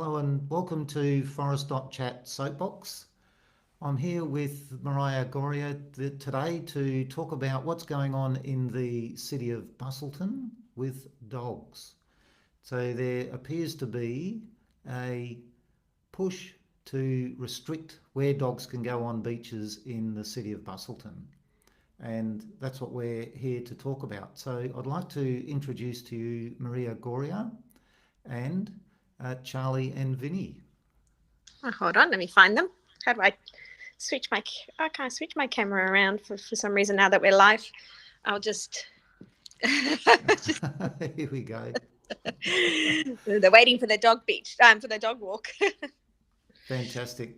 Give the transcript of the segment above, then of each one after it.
Hello and welcome to Forrest.Chat SoapBox. I'm here with Mariah Goria today to talk about what's going on in the city of Busselton with dogs. So there appears to be a push to restrict where dogs can go on beaches in the city of Busselton. And that's what we're here to talk about. So I'd like to introduce to you Maria Goria and Charlie and Vinny. Oh, hold on, let me find them. How do I switch my? I can't switch my camera around for some reason now that we're live. I'll just. Here we go. They're waiting for the dog beach. For the dog walk. Fantastic.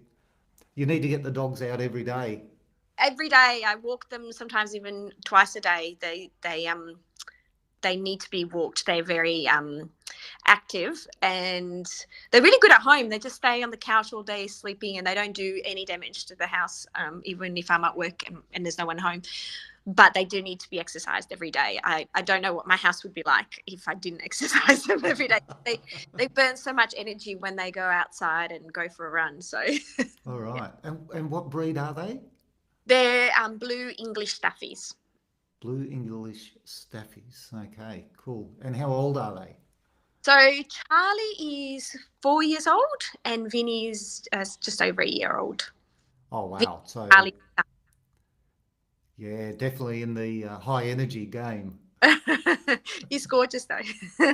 You need to get the dogs out every day. Every day I walk them. Sometimes even twice a day. They need to be walked. They're very active and they're really good at home. They just stay on the couch all day sleeping and they don't do any damage to the house, even if I'm at work and there's no one home. But they do need to be exercised every day. I don't know what my house would be like if I didn't exercise them every day. They burn so much energy when they go outside and go for a run. So All yeah. right. And what breed are they? They're blue English staffies. Blue English Staffies. Okay, cool. And how old are they? So Charlie is 4 years old and Vinny is just over a year old. Oh, Vinny, wow. So, Charlie. yeah, definitely in the high energy game. He's gorgeous though.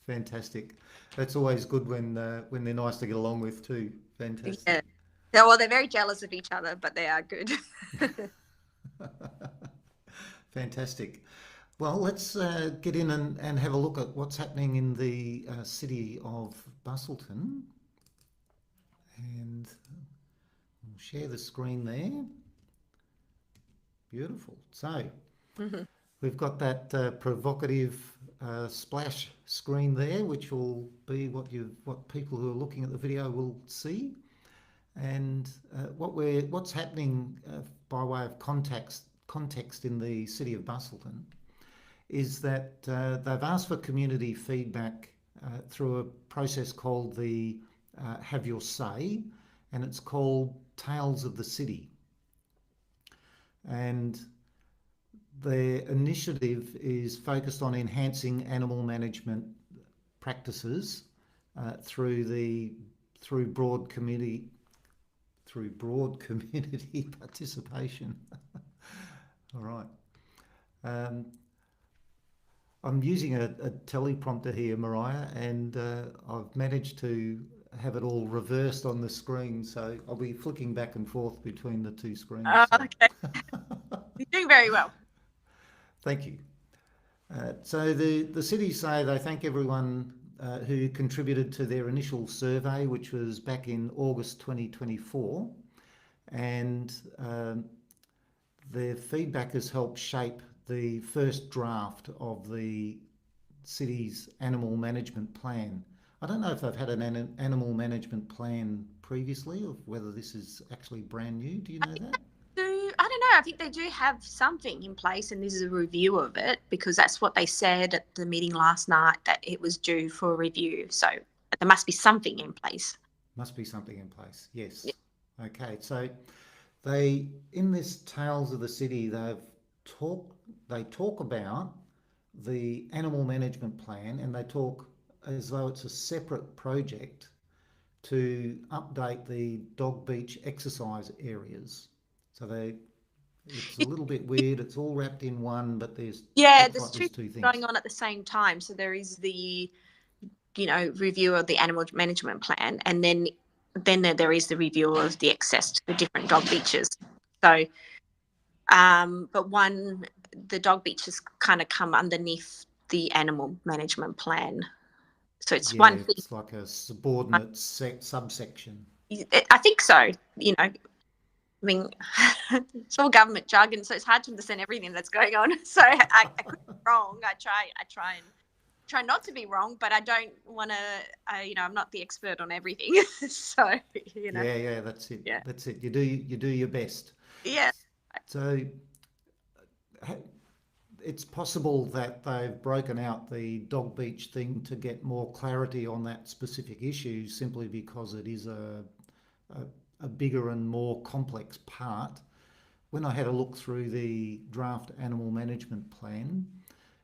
Fantastic. That's always good when they're nice to get along with too. Fantastic. Yeah. Well, they're very jealous of each other, but they are good. Fantastic. Well, let's get in and have a look at what's happening in the city of Busselton. And we'll share the screen there. Beautiful. So Mhm. we've got that provocative splash screen there, which will be what people who are looking at the video will see. And what's happening by way of context in the city of Busselton is that they've asked for community feedback through a process called the Have Your Say, and it's called Tales of the City. And their initiative is focused on enhancing animal management practices through broad community participation. All right. Um, I'm using a teleprompter here, Mariah, and I've managed to have it all reversed on the screen, so I'll be flicking back and forth between the two screens. So. Okay. You're doing very well. Thank you. So the cities say they thank everyone who contributed to their initial survey, which was back in August 2024, and their feedback has helped shape the first draft of the city's animal management plan. I don't know if they've had an animal management plan previously or whether this is actually brand new. Do you know that? I don't know. I think they do have something in place, and this is a review of it because that's what they said at the meeting last night, that it was due for a review. So there must be something in place. Must be something in place. Yeah. Yes. Okay. So they in this Tales of the City they talk about the animal management plan and they talk as though it's a separate project to update the dog beach exercise areas. So it's a little bit weird. It's all wrapped in one, but Yeah, looks there's like two there's two going things. on at the same time. So there is the review of the animal management plan, and then there is the review of the access to the different dog beaches. So, but the dog beaches kind of come underneath the animal management plan. So it's Yeah, one thing. it's like a subordinate subsection. I think so. I mean, it's all government jargon, so it's hard to understand everything that's going on. So I could be wrong. I try not to be wrong, but I don't want to. I'm not the expert on everything. So Yeah, that's it. yeah, That's it. You do your best. yeah. So it's possible that they've broken out the dog beach thing to get more clarity on that specific issue, simply because it is a bigger and more complex part. When I had a look through the draft animal management plan,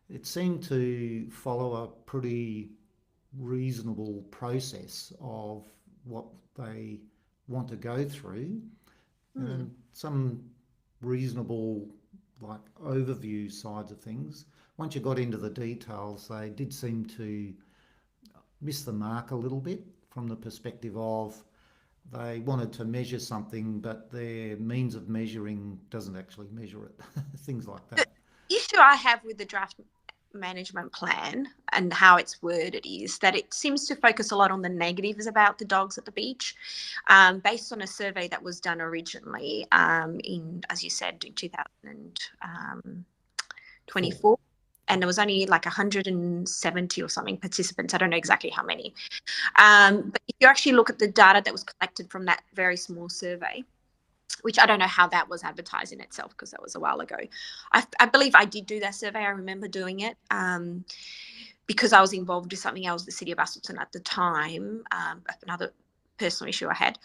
it seemed to follow a pretty reasonable process of what they want to go through, and some reasonable, like, overview sides of things. Once you got into the details, they did seem to miss the mark a little bit, from the perspective of they wanted to measure something, but their means of measuring doesn't actually measure it. Things like that. Issue I have with the draft management plan and how it's worded is that it seems to focus a lot on the negatives about the dogs at the beach, based on a survey that was done originally in, as you said, in 2024. And there was only like 170 or something participants. I don't know exactly how many. But if you actually look at the data that was collected from that very small survey, which I don't know how that was advertised in itself, because that was a while ago. I believe I did do that survey. I remember doing it because I was involved with something else, the City of Busselton at the time, another personal issue I had.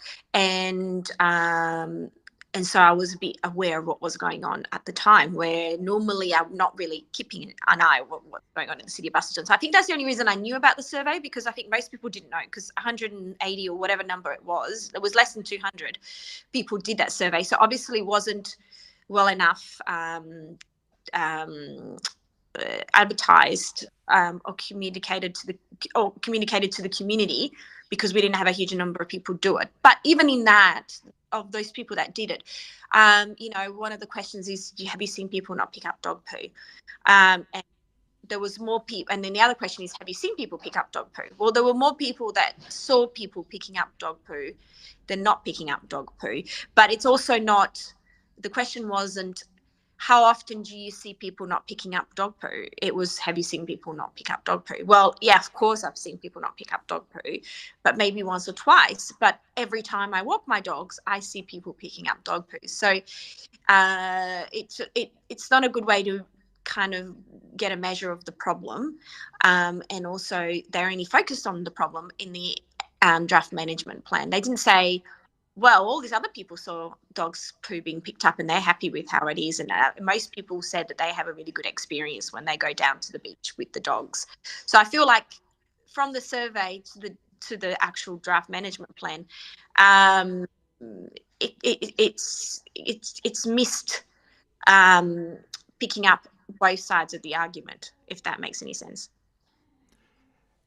And so I was a bit aware of what was going on at the time, where normally I'm not really keeping an eye on what's going on in the City of Busselton. So I think that's the only reason I knew about the survey, because I think most people didn't know, because 180 or whatever number it was less than 200 people did that survey. So obviously wasn't well enough advertised or communicated to the community, because we didn't have a huge number of people do it. But even in that, of those people that did it, one of the questions is, have you seen people not pick up dog poo? And there was more people. And then the other question is, have you seen people pick up dog poo? Well, there were more people that saw people picking up dog poo than not picking up dog poo. But it's also not, the question wasn't, how often do you see people not picking up dog poo? It was, have you seen people not pick up dog poo? Well, yeah, of course I've seen people not pick up dog poo, but maybe once or twice. But every time I walk my dogs, I see people picking up dog poo. So it's not a good way to kind of get a measure of the problem. And also they're only focused on the problem in the draft management plan. They didn't say, well, all these other people saw dogs poo being picked up and they're happy with how it is. And most people said that they have a really good experience when they go down to the beach with the dogs. So I feel like from the survey to the actual draft management plan, it's missed picking up both sides of the argument, if that makes any sense.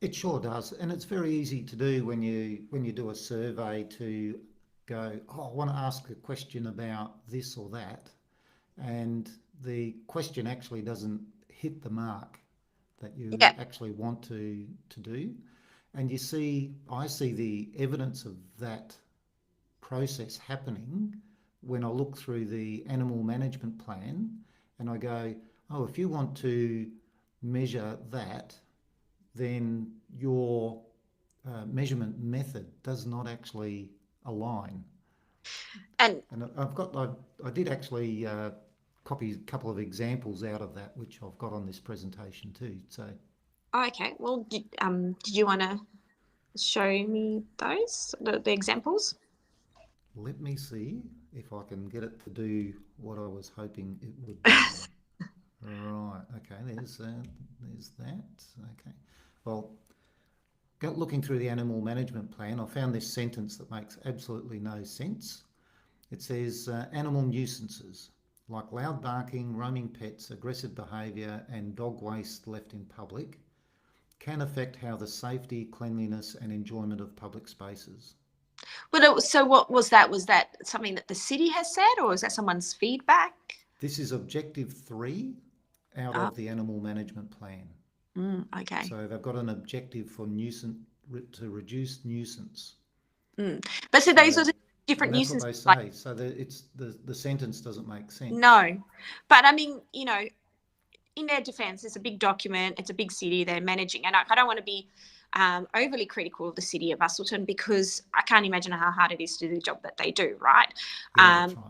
It sure does, and it's very easy to do when you do a survey, to go, oh, I want to ask a question about this or that, and the question actually doesn't hit the mark that you actually want to do. And I see the evidence of that process happening when I look through the animal management plan, and I go, oh, if you want to measure that, then your measurement method does not actually align. And I did actually copy a couple of examples out of that, which I've got on this presentation too. So. Okay. Well, did you want to show me those, the examples? Let me see if I can get it to do what I was hoping it would do. Right. Okay. There's that. Okay. Well, looking through the animal management plan, I found this sentence that makes absolutely no sense. It says animal nuisances like loud barking, roaming pets, aggressive behaviour and dog waste left in public can affect how the safety, cleanliness and enjoyment of public spaces. Well, so what was that? Was that something that the city has said, or is that someone's feedback? This is objective 3 out of the animal management plan. Okay. So they've got an objective for to reduce nuisance. But so those are different nuisance. That's what they say. So the sentence doesn't make sense. No, but I mean, in their defence, it's a big document. It's a big city they're managing, and I don't want to be overly critical of the City of Busselton, because I can't imagine how hard it is to do the job that they do. Right? Yeah, that's right.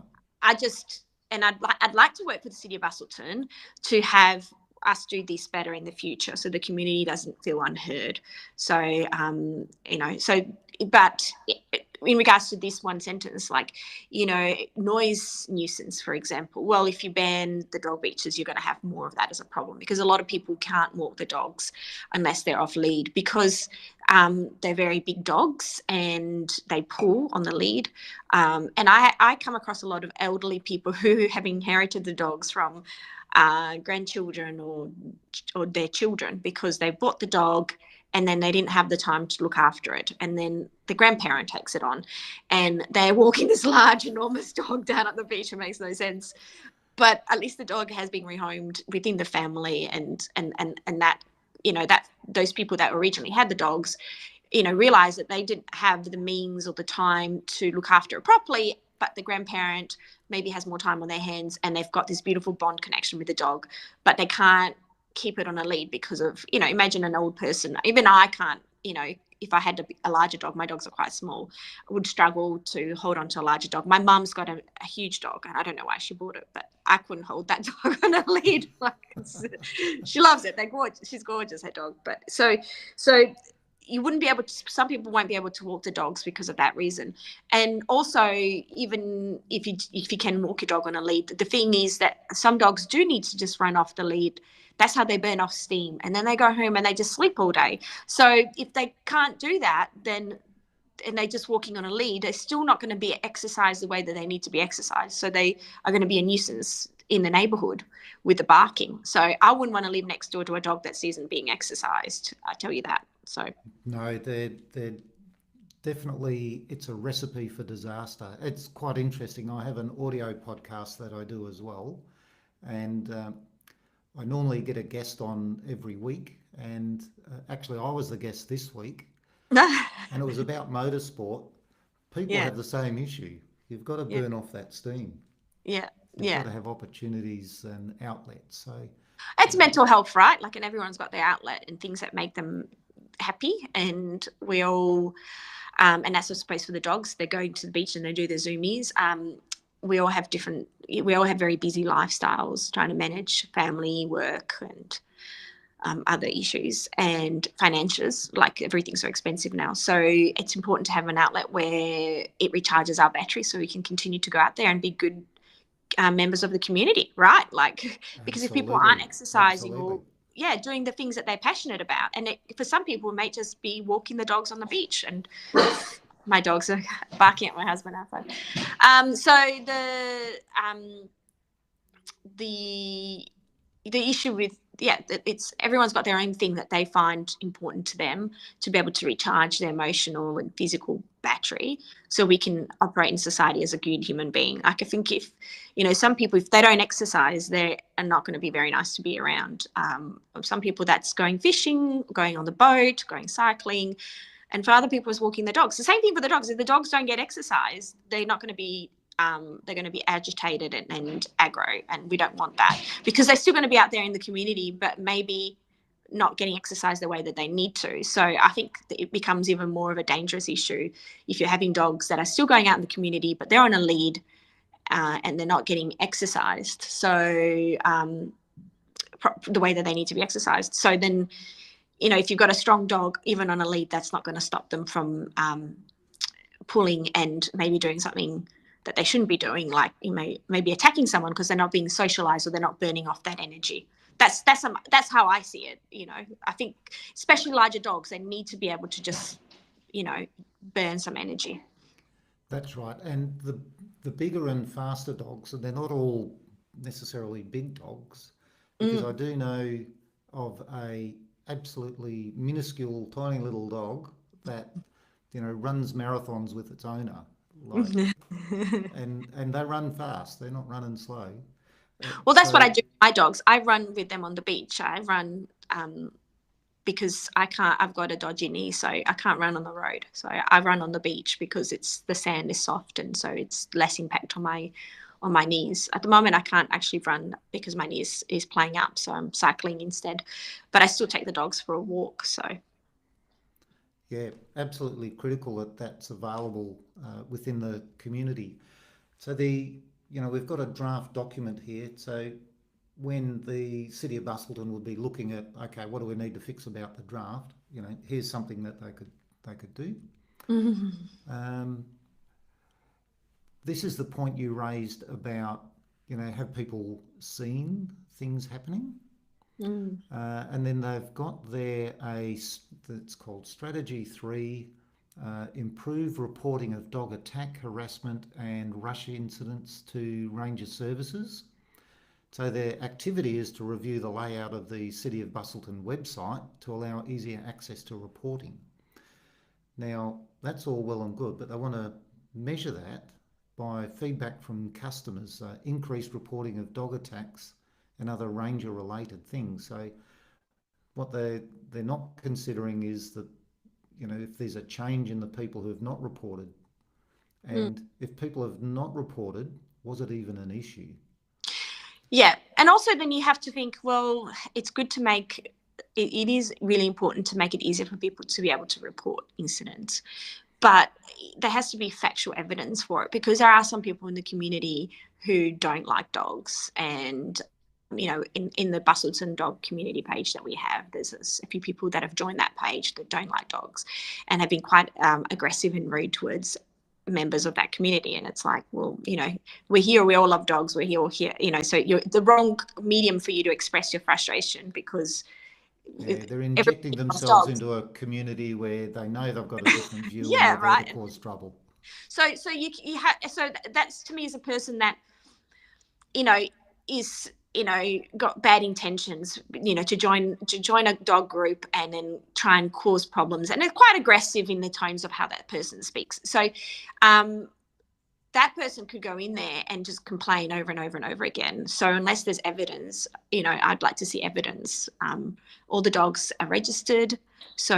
and I'd like to work for the City of Busselton to have us do this better in the future, so the community doesn't feel unheard. So but in regards to this one sentence, like, noise nuisance, for example, well, if you ban the dog beaches, you're going to have more of that as a problem, because a lot of people can't walk the dogs unless they're off lead, because they're very big dogs and they pull on the lead. And I come across a lot of elderly people who have inherited the dogs from grandchildren or their children, because they bought the dog and then they didn't have the time to look after it, and then the grandparent takes it on, and they're walking this large enormous dog down at the beach. It makes no sense, but at least the dog has been rehomed within the family, and that, that those people that originally had the dogs, realize that they didn't have the means or the time to look after it properly, but the grandparent maybe has more time on their hands and they've got this beautiful bond connection with the dog, but they can't keep it on a lead because of, imagine an old person. Even I can't, if I had a larger dog, my dogs are quite small, I would struggle to hold on to a larger dog. My mum's got a huge dog, and I don't know why she bought it, but I couldn't hold that dog on a lead. She loves it. They're gorgeous. She's gorgeous, her dog. But so you wouldn't be able to, some people won't be able to walk the dogs because of that reason. And also, even if you can walk your dog on a lead, the thing is that some dogs do need to just run off the lead. That's how they burn off steam, and then they go home and they just sleep all day. So if they can't do that, then, and they're just walking on a lead, they're still not going to be exercised the way that they need to be exercised. So they are going to be a nuisance in the neighborhood with the barking. So I wouldn't want to live next door to a dog that isn't being exercised. I tell you that. So No, they're definitely, it's a recipe for disaster. It's quite interesting. I have an audio podcast that I do as well, and I normally get a guest on every week. And actually, I was the guest this week, and it was about motorsport. People yeah, have the same issue. You've got to yeah, burn off that steam. yeah, You've got yeah. to have opportunities and outlets. So, It's mental health, right? Like, and everyone's got their outlet and things that make them happy, and we all and that's, I suppose, for the dogs, they're going to the beach and they do their zoomies. We all have very busy lifestyles, trying to manage family, work, and other issues and financials. Like, everything's so expensive now, so it's important to have an outlet where it recharges our battery so we can continue to go out there and be good members of the community, right? Like, because if people aren't absolutely, exercising absolutely. or doing the things that they're passionate about, and for some people it may just be walking the dogs on the beach. And my dogs are barking at my husband outside. So the issue with, it's, everyone's got their own thing that they find important to them to be able to recharge their emotional and physical battery, so we can operate in society as a good human being. Like, I think if, some people, if they don't exercise, they are not going to be very nice to be around. Some people, that's going fishing, going on the boat, going cycling, and for other people, it's walking the dogs. The same thing for the dogs. If the dogs don't get exercise, they're not going to be they're going to be agitated and aggro, and we don't want that, because they're still going to be out there in the community, but maybe not getting exercise the way that they need to. So I think that it becomes even more of a dangerous issue if you're having dogs that are still going out in the community, but they're on a lead and they're not getting exercised. So the way that they need to be exercised. So then, if you've got a strong dog, even on a lead, that's not going to stop them from pulling and maybe doing something that they shouldn't be doing, like maybe attacking someone because they're not being socialized or they're not burning off that energy. That's how I see it. I think especially larger dogs, they need to be able to just burn some energy. That's right. And the bigger and faster dogs, and they're not all necessarily big dogs, because Mm. I do know of a absolutely minuscule, tiny little dog that runs marathons with its owner, like, and they run fast. They're not running slow. Well, that's what I So do with my dogs. I run with them on the beach. I run because I can't. I've got a dodgy knee, so I can't run on the road. So I run on the beach because the sand is soft, and so it's less impact on my knees. At the moment, I can't actually run because my knee is playing up, so I'm cycling instead. But I still take the dogs for a walk. So yeah, absolutely critical that that's available within the community. So we've got a draft document here. So when the City of Busselton would be looking at, okay, what do we need to fix about the draft? Here's something that they could do. Um, this is the point you raised about, have people seen things happening? And then they've got there that's called Strategy 3, improve reporting of dog attack, harassment and rush incidents to Ranger Services. So their activity is to review the layout of the City of Busselton website to allow easier access to reporting. Now, that's all well and good, but they want to measure that by feedback from customers, increased reporting of dog attacks and other ranger-related things. So what they're not considering is that, if there's a change in the people who have not reported, and if people have not reported, was it even an issue? Yeah, and also then you have to think, well, it's good to make it is really important to make it easier for people to be able to report incidents, but there has to be factual evidence for it, because there are some people in the community who don't like dogs. And in the Busselton dog community page that we have, there's a few people that have joined that page that don't like dogs and have been quite aggressive and rude towards members of that community. And it's like, well, we're here, we all love dogs, we're all here, so you're the wrong medium for you to express your frustration, because they're injecting themselves into a community where they know they've got a different view and they're there to cause trouble. So that's, to me, as a person that is got bad intentions, to join a dog group and then try and cause problems, and they're quite aggressive in the tones of how that person speaks. So that person could go in there and just complain over and over and over again. So unless there's evidence, I'd like to see evidence. All the dogs are registered, so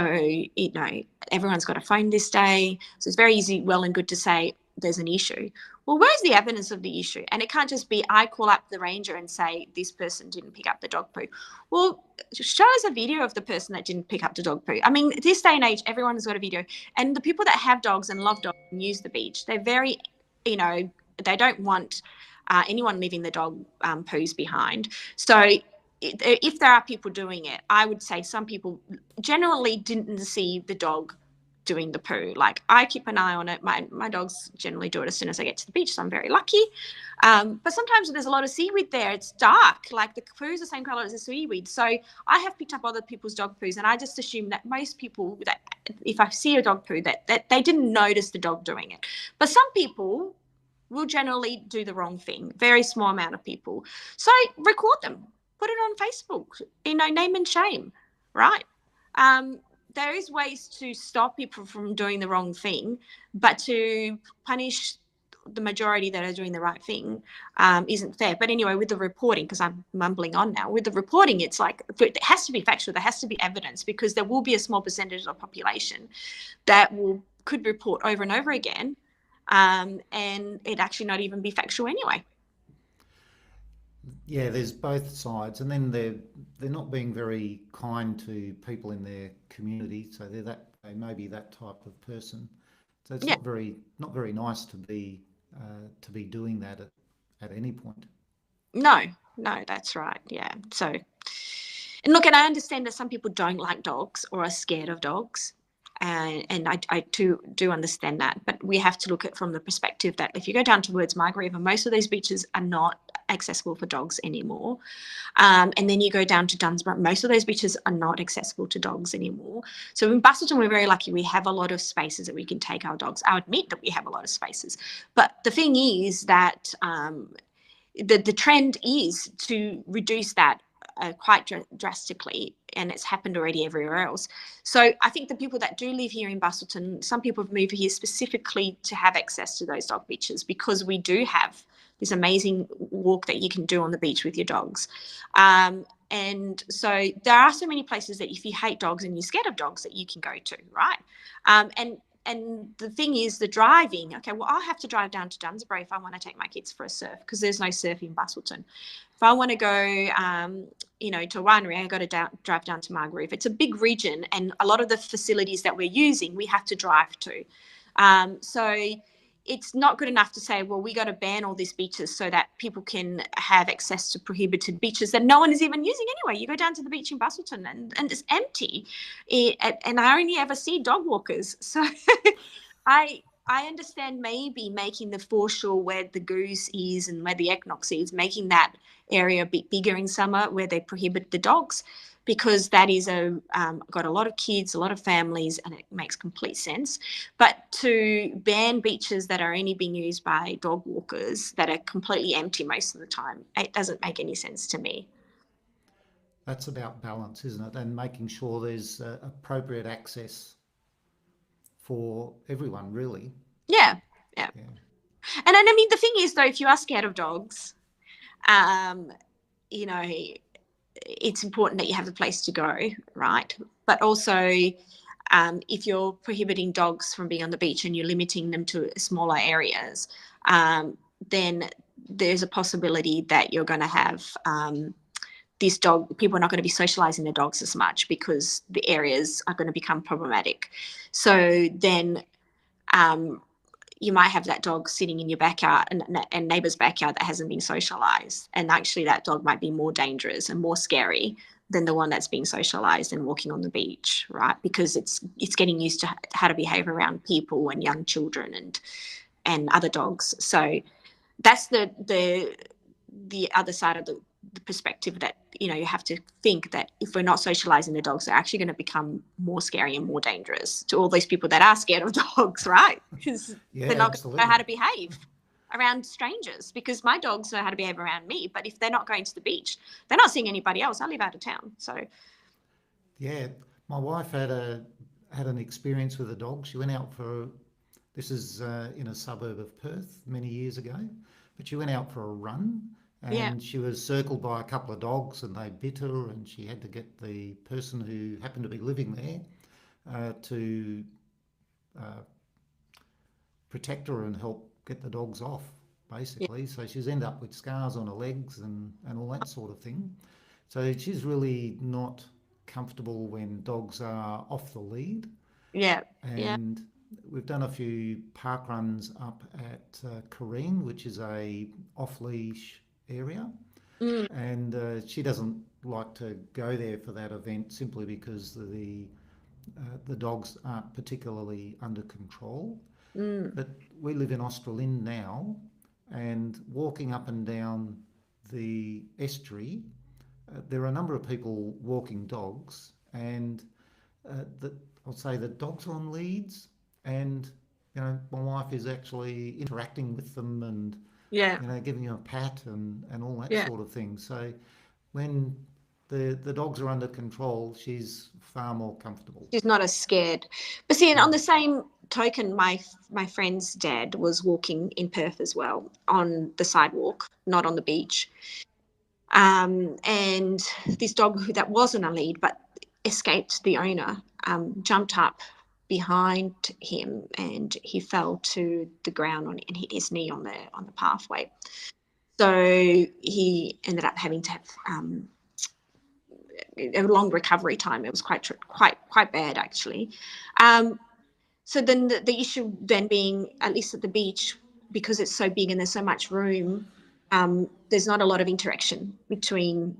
everyone's got a phone this day, so it's very easy, well and good to say there's an issue. Well, where's the evidence of the issue? And it can't just be I call up the ranger and say this person didn't pick up the dog poo. Well, show us a video of the person that didn't pick up the dog poo. I mean, this day and age, everyone has got a video. And the people that have dogs and love dogs and use the beach, they're very, they don't want anyone leaving the dog poos behind. So if there are people doing it, I would say some people generally didn't see the dog doing the poo. Like, I keep an eye on it. My dogs generally do it as soon as I get to the beach, so I'm very lucky. But sometimes there's a lot of seaweed there. It's dark. Like, the poo is the same color as the seaweed. So I have picked up other people's dog poos, and I just assume that most people, that if I see a dog poo, that they didn't notice the dog doing it. But some people will generally do the wrong thing. Very small amount of people. So record them. Put it on Facebook. Name and shame, right? There is ways to stop people from doing the wrong thing, but to punish the majority that are doing the right thing isn't fair. But anyway, with the reporting, because I'm mumbling on now, with the reporting, it's like, it has to be factual. There has to be evidence, because there will be a small percentage of the population that could report over and over again, and it actually not even be factual anyway. Yeah, there's both sides, and then they're not being very kind to people in their community. So they may be that type of person. So it's not very nice to be doing that at any point. No, that's right. Yeah. So, and look, and I understand that some people don't like dogs or are scared of dogs. And I do understand that, but we have to look at it from the perspective that if you go down towards Margaret River, most of these beaches are not accessible for dogs anymore. And then you go down to Dunsborough, most of those beaches are not accessible to dogs anymore. So in Busselton, we're very lucky. We have a lot of spaces that we can take our dogs. I admit that we have a lot of spaces, but the thing is that the trend is to reduce that quite drastically, and it's happened already everywhere else. So I think the people that do live here in Busselton, some people have moved here specifically to have access to those dog beaches, because we do have this amazing walk that you can do on the beach with your dogs. And so there are so many places that if you hate dogs and you're scared of dogs that you can go to, right? And the thing is the driving. Okay, well, I'll have to drive down to Dunsborough if I want to take my kids for a surf, because there's no surf in Busselton. If I want to go, to a winery, I've got to drive down to Margaret River. It's a big region, and a lot of the facilities that we're using, we have to drive to. So it's not good enough to say, well, we got to ban all these beaches so that people can have access to prohibited beaches that no one is even using anyway. You go down to the beach in Busselton and it's empty. And I only ever see dog walkers. So I understand maybe making the foreshore where the goose is and where the equinox is, making that area a bit bigger in summer where they prohibit the dogs, because that is got a lot of kids, a lot of families, and it makes complete sense. But to ban beaches that are only being used by dog walkers that are completely empty most of the time, it doesn't make any sense to me. That's about balance, isn't it? And making sure there's appropriate access for everyone, really. Yeah, yeah. Yeah. And I mean, the thing is, though, if you are scared of dogs, you know, it's important that you have a place to go, right? But also, if you're prohibiting dogs from being on the beach and you're limiting them to smaller areas, then there's a possibility that you're going to have this dog, people are not going to be socializing their dogs as much because the areas are going to become problematic. So then you might have that dog sitting in your backyard and neighbour's backyard that hasn't been socialised, and actually that dog might be more dangerous and more scary than the one that's being socialised and walking on the beach, right? Because it's getting used to how to behave around people and young children and other dogs. So that's the other side of the perspective, that you have to think that if we're not socializing the dogs, they're actually going to become more scary and more dangerous to all these people that are scared of dogs, right? Because they're not going to know how to behave around strangers, because my dogs know how to behave around me, but if they're not going to the beach, they're not seeing anybody else. I live out of town. So Yeah, my wife had an experience with a dog. She went out for this is in a suburb of Perth many years ago, but she went out for a run yeah, and she was circled by a couple of dogs and they bit her and she had to get the person who happened to be living there to uh, protect her and help get the dogs off, yeah, basically. So she's ended up with scars on her legs and all that sort of thing. So she's really not comfortable when dogs are off the lead. yeah, yeah. And we've done a few park runs up at Careen, which is a off-leash area. Mm, And she doesn't like to go there for that event simply because the dogs aren't particularly under control. mm, But we live in Australind now, and walking up and down the estuary, there are a number of people walking dogs, and that I'll say the dogs are on leads, and my wife is actually interacting with them and yeah, giving them a pat and all that yeah. sort of thing. So when the dogs are under control, she's far more comfortable. She's not as scared. But see, and on Mm. the same token, my friend's dad was walking in Perth as well on the sidewalk, not on the beach. And this dog that wasn't a lead but escaped the owner, jumped up behind him and he fell to the ground and hit his knee on the pathway. So he ended up having to have a long recovery time. It was quite bad actually. So then the issue then being, at least at the beach, because it's so big and there's so much room, there's not a lot of interaction between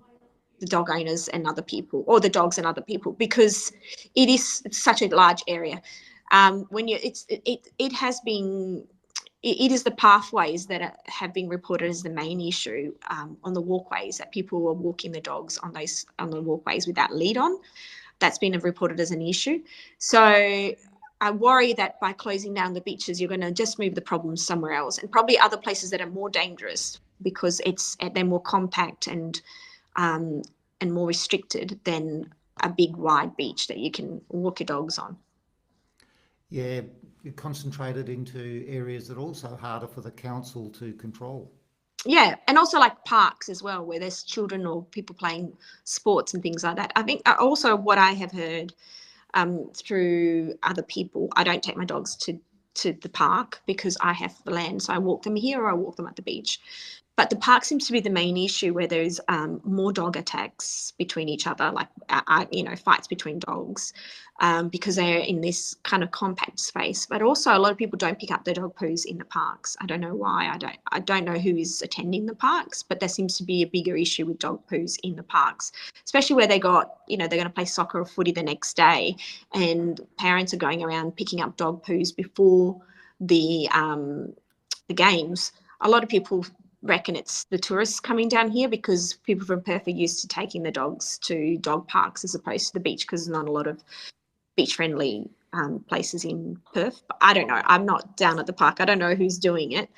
the dog owners and other people, or the dogs and other people, because it's such a large area. When you it has been, it is the pathways that have been reported as the main issue, on the walkways, that people are walking the dogs on the walkways without lead on. That's been reported as an issue. So I worry that by closing down the beaches, you're going to just move the problem somewhere else, and probably other places that are more dangerous, because they're more compact um, and more restricted than a big wide beach that you can walk your dogs on. Yeah, you concentrated into areas that are also harder for the council to control. Yeah, and also like parks as well, where there's children or people playing sports and things like that. I think also what I have heard through other people, I don't take my dogs to the park because I have the land, so I walk them here or I walk them at the beach. But the park seems to be the main issue, where there's more dog attacks between each other, like fights between dogs, because they're in this kind of compact space. But also, a lot of people don't pick up their dog poos in the parks. I don't know why. I don't know who is attending the parks, but there seems to be a bigger issue with dog poos in the parks, especially where they're going to play soccer or footy the next day, and parents are going around picking up dog poos before the games. A lot of people reckon it's the tourists coming down here, because people from Perth are used to taking the dogs to dog parks as opposed to the beach, because there's not a lot of beach-friendly places in Perth. But I don't know. I'm not down at the park. I don't know who's doing it.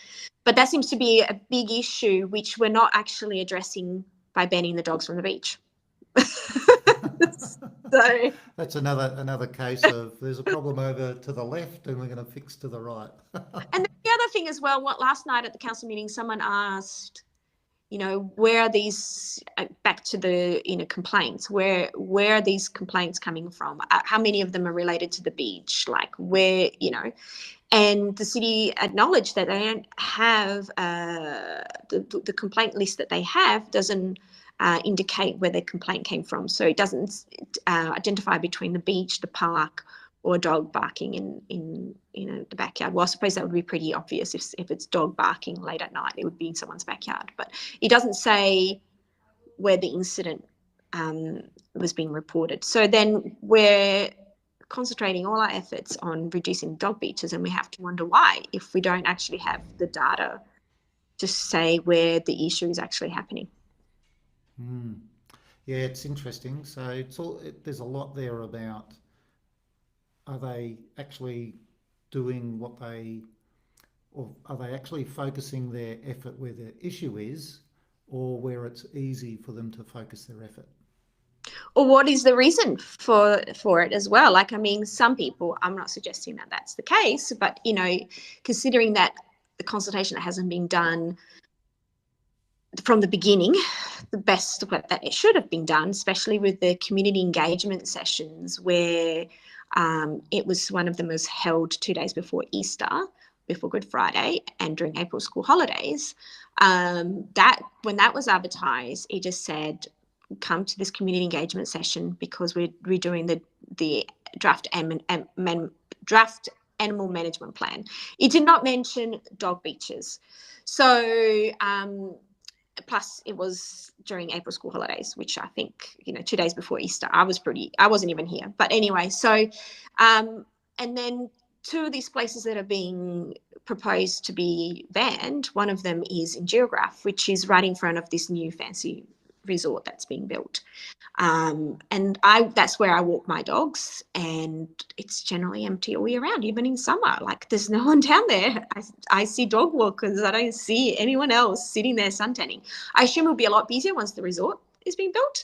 But that seems to be a big issue, which we're not actually addressing by banning the dogs from the beach. So that's another case of there's a problem over to the left and we're going to fix to the right. And the other thing as well, last night at the council meeting, someone asked, where are these, back to the complaints, where are these complaints coming from? How many of them are related to the beach? Like, where, and the city acknowledged that they don't have the complaint list that they have doesn't indicate where the complaint came from. So it doesn't identify between the beach, the park, or a dog barking in the backyard. Well, I suppose that would be pretty obvious if it's dog barking late at night, it would be in someone's backyard. But it doesn't say where the incident was being reported. So then we're concentrating all our efforts on reducing dog beaches, and we have to wonder why, if we don't actually have the data to say where the issue is actually happening. Yeah, it's interesting. So there's a lot there about, are they actually doing or are they actually focusing their effort where the issue is, or where it's easy for them to focus their effort? Or what is the reason for it as well? Like, some people, I'm not suggesting that that's the case, but, considering that the consultation hasn't been done from the beginning, the best way that it should have been done, especially with the community engagement sessions, where one of them was held 2 days before Easter, before Good Friday, and during April school holidays. When that was advertised, it just said, come to this community engagement session because we're redoing the draft animal management plan. It did not mention dog beaches. So plus it was during April school holidays, which I think, 2 days before Easter. I wasn't even here. But anyway, so and then two of these places that are being proposed to be banned, one of them is in Geograph, which is right in front of this new fancy resort that's being built. And that's where I walk my dogs, and it's generally empty all year round, even in summer. Like, there's no one down there. I see dog walkers. I don't see anyone else sitting there suntanning. I assume it'll be a lot busier once the resort is being built.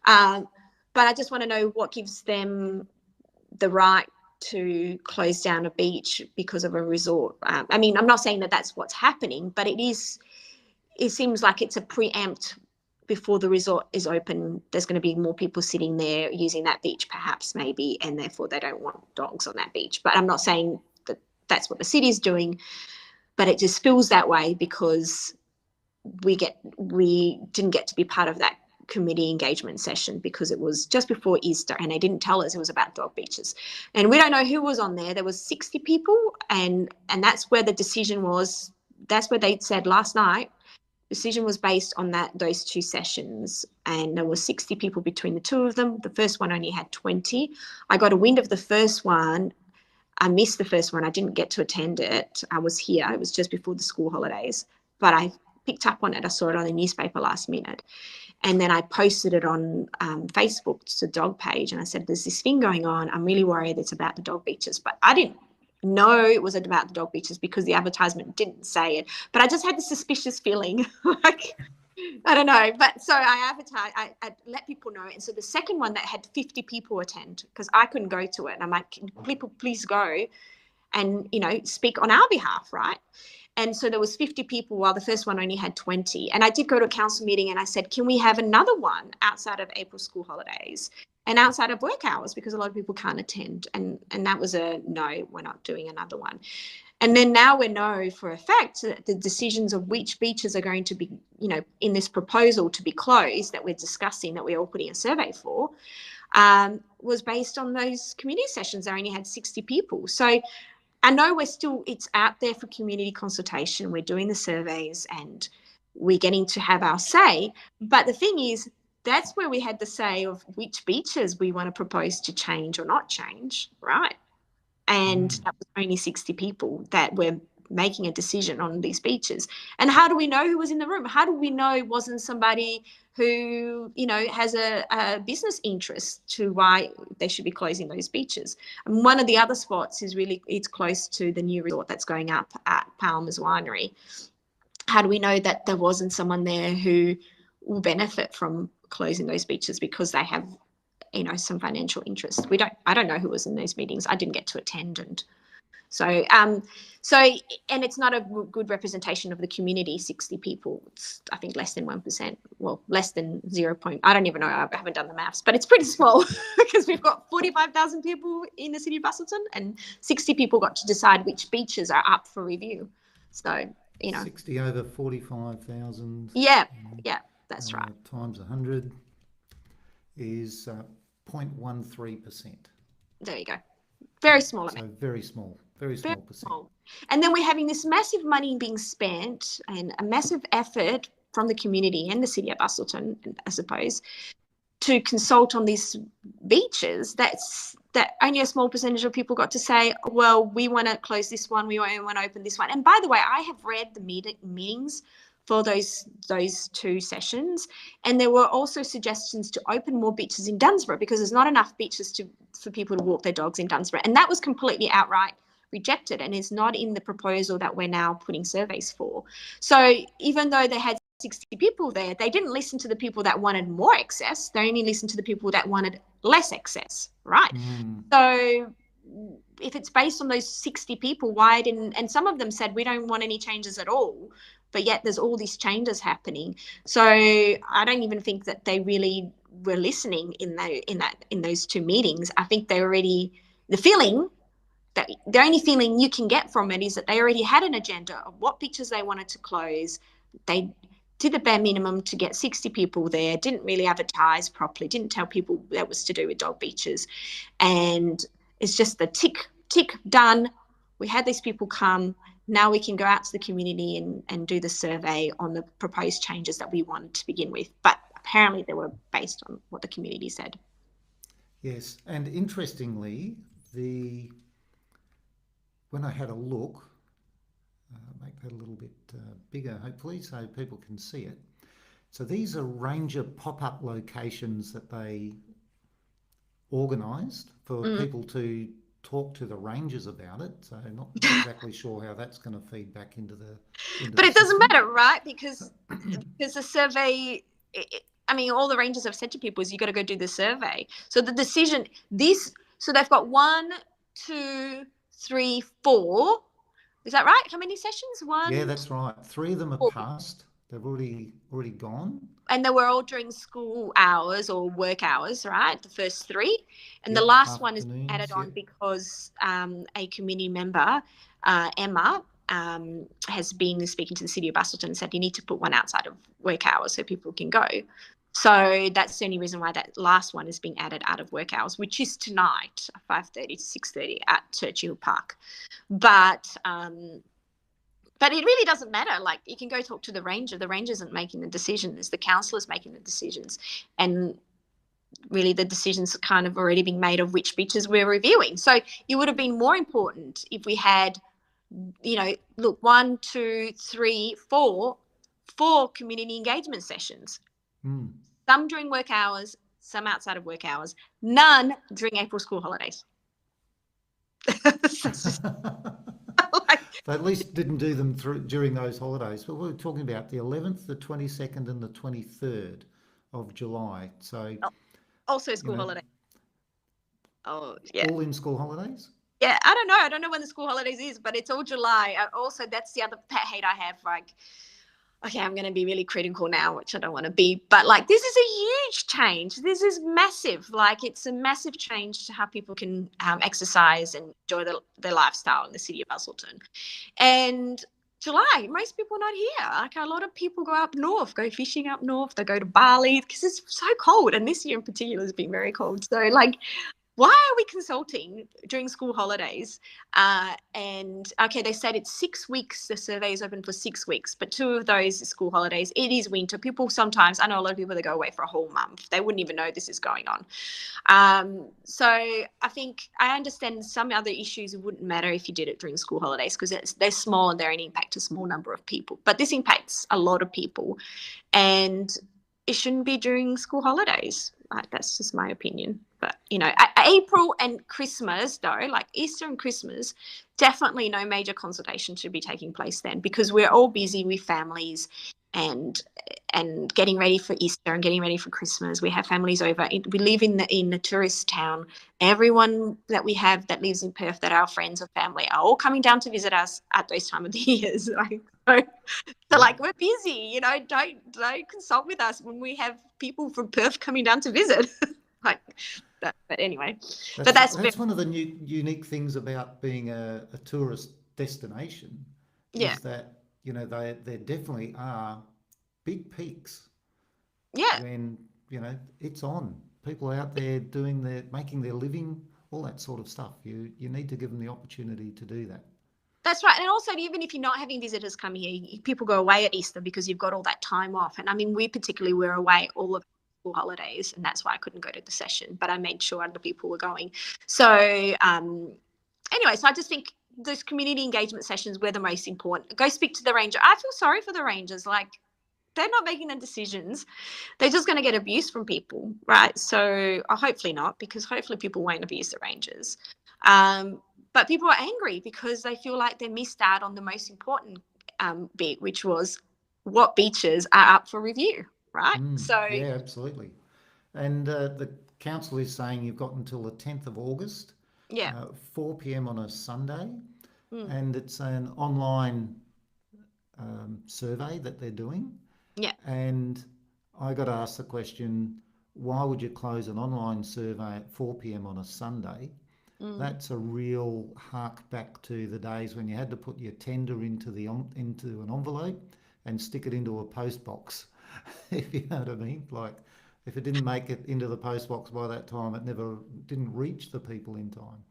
But I just want to know what gives them the right to close down a beach because of a resort. I'm not saying that that's what's happening, but it seems like it's a preempt. Before the resort is open, there's going to be more people sitting there using that beach, perhaps, maybe, and therefore they don't want dogs on that beach. But I'm not saying that that's what the city is doing, but it just feels that way because we didn't get to be part of that committee engagement session because it was just before Easter, and they didn't tell us it was about dog beaches. And we don't know who was on there. There was 60 people, and that's where the decision was. That's where they said last night. Decision was based on those two sessions, and there were 60 people between the two of them. The first one only had 20. I got a wind of the first one. I missed the first one. I didn't get to attend it. I was here. It was just before the school holidays, but I picked up on it. I saw it on the newspaper last minute, and then I posted it on Facebook to the dog page, and I said, there's this thing going on. I'm really worried it's about the dog beaches, but I didn't know it was about the dog beaches because the advertisement didn't say it. But I just had this suspicious feeling, like, I don't know. But so I advertised, I let people know. And so the second one that had 50 people attend, because I couldn't go to it. And I'm like, people, please go and, speak on our behalf, right? And so there was 50 people while the first one only had 20. And I did go to a council meeting and I said, can we have another one outside of April school holidays and outside of work hours, because a lot of people can't attend. And that was a no, we're not doing another one. And then now we know for a fact that the decisions of which beaches are going to be, in this proposal to be closed that we're discussing, that we're all putting a survey for, was based on those community sessions. They only had 60 people. So I know it's out there for community consultation. We're doing the surveys and we're getting to have our say. But the thing is, that's where we had the say of which beaches we want to propose to change or not change, right? And that was only 60 people that were making a decision on these beaches. And how do we know who was in the room? How do we know it wasn't somebody who, has a business interest to why they should be closing those beaches? And one of the other spots it's close to the new resort that's going up at Palmer's Winery. How do we know that there wasn't someone there who will benefit from closing those beaches because they have, some financial interest? I don't know who was in those meetings. I didn't get to attend. And so, and it's not a good representation of the community, 60 people. It's, I think, less than 1%. Well, less than 0. I don't even know. I haven't done the maths, but it's pretty small because we've got 45,000 people in the city of Busselton and 60 people got to decide which beaches are up for review. So, 60 over 45,000. Yeah, that's right. Times 100 is 0.13%. There you go. Very small amount. So very small percent. Small. And then we're having this massive money being spent and a massive effort from the community and the city of Busselton, I suppose, to consult on these beaches. That only a small percentage of people got to say, well, we want to close this one, we want to open this one. And by the way, I have read the meetings for those two sessions, and there were also suggestions to open more beaches in Dunsborough because there's not enough beaches for people to walk their dogs in Dunsborough, and that was completely outright rejected and is not in the proposal that we're now putting surveys for. So even though they had 60 people there, they didn't listen to the people that wanted more access. They only listened to the people that wanted less access, right? So if it's based on those 60 people, why didn't, and some of them said we don't want any changes at all, but yet there's all these changes happening. So I don't even think that they really were listening in those two meetings. I think the only feeling you can get from it is that they already had an agenda of what beaches they wanted to close. They did the bare minimum to get 60 people there, didn't really advertise properly, didn't tell people that was to do with dog beaches. And it's just the tick, done. We had these people come. Now we can go out to the community and do the survey on the proposed changes that we wanted to begin with. But apparently they were based on what the community said. Yes, and interestingly, when I had a look, make that a little bit bigger hopefully so people can see it. So these are ranger pop-up locations that they organised for people to talk to the rangers about it. So not exactly sure how that's going to feed back into the but it doesn't system. matter, right? Because the survey, all the rangers have said to people is you got to go do the survey. So the decision, so they've got 1, 2, 3, 4. Is that right? How many sessions? Yeah, that's right. 3 of them are passed. They've already gone. And they were all during school hours or work hours, right? The first 3. And the last one is added on because a community member, Emma, has been speaking to the city of Busselton and said you need to put one outside of work hours so people can go. So that's the only reason why that last one is being added out of work hours, which is tonight, 5:30 to 6:30 at Churchill Park. But it really doesn't matter. Like, you can go talk to the ranger. The ranger isn't making the decisions. The councillor's making the decisions. And really the decisions are kind of already being made of which beaches we're reviewing. So it would have been more important if we had, 1, 2, 3, 4 community engagement sessions. Some during work hours, some outside of work hours, none during April school holidays. They at least didn't do them during those holidays. But we're talking about the 11th, the 22nd and the 23rd of July. So also school holidays. Oh, yeah. All in school holidays? Yeah, I don't know. I don't know when the school holidays is, but it's all July. Also, that's the other pet hate I have. Like, okay, I'm going to be really critical now, which I don't want to be, but like, this is a huge change. This is massive. Like, it's a massive change to how people can exercise and enjoy their lifestyle in the city of Busselton. And July, most people are not here. Like, a lot of people go up north, go fishing up north. They go to Bali because it's so cold. And this year in particular has been very cold. So, like, why are we consulting during school holidays? And okay, they said it's 6 weeks. The survey is open for 6 weeks, but 2 of those is school holidays. It is winter. People sometimes, I know a lot of people that go away for a whole month. They wouldn't even know this is going on. So I think I understand some other issues. It wouldn't matter if you did it during school holidays because they're small and they're only impact a small number of people. But this impacts a lot of people, and it shouldn't be during school holidays. That's just my opinion. But, you know, April and Christmas, though, like Easter and Christmas, definitely no major consultation should be taking place then because we're all busy with families and getting ready for Easter and getting ready for Christmas. We have families over. We live in the tourist town. Everyone that we have that lives in Perth that are our friends or family are all coming down to visit us at those time of the years. So like, we're busy, you know, don't consult with us when we have people from Perth coming down to visit. Like that, but anyway, That's one of the unique things about being a tourist destination yeah, is that, you know, there definitely are big peaks yeah. when, you know, it's on. People out there making their living, all that sort of stuff. You need to give them the opportunity to do that. That's right. And also, even if you're not having visitors come here, people go away at Easter because you've got all that time off. And I mean, we particularly were away all of school holidays, and that's why I couldn't go to the session, but I made sure other people were going. So anyway, so I just think those community engagement sessions were the most important. Go speak to the ranger. I feel sorry for the rangers. Like, they're not making the decisions. They're just going to get abuse from people, right? So hopefully not, because hopefully people won't abuse the rangers. But people are angry because they feel like they missed out on the most important bit, which was what beaches are up for review, right? So Yeah, absolutely. And the council is saying you've got until the 10th of August, yeah, 4 p.m. on a Sunday, mm, and it's an online survey that they're doing. yeah, And I got asked the question, why would you close an online survey at 4 p.m. on a Sunday? mm. That's a real hark back to the days when you had to put your tender into an envelope and stick it into a post box, if you know what I mean. Like, if it didn't make it into the post box by that time, it never didn't reach the people in time.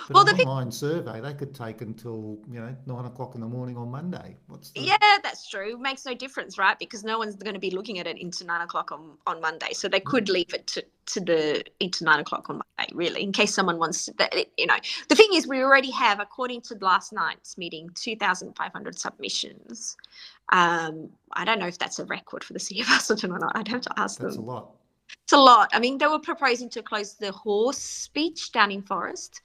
But Well, an the thing. online survey, they could take until, you know, 9 o'clock in the morning on Monday. What's the Yeah, that's true. Makes no difference, right? Because no one's going to be looking at it into 9 o'clock on Monday. So they Yeah, could leave it into 9 o'clock on Monday, really, in case someone wants that. You know, the thing is, we already have, according to last night's meeting, 2,500 submissions. I don't know if that's a record for the city of Busselton or not. I'd have to ask that's a them. lot. It's a lot. I mean, they were proposing to close the horse beach down in Forrest.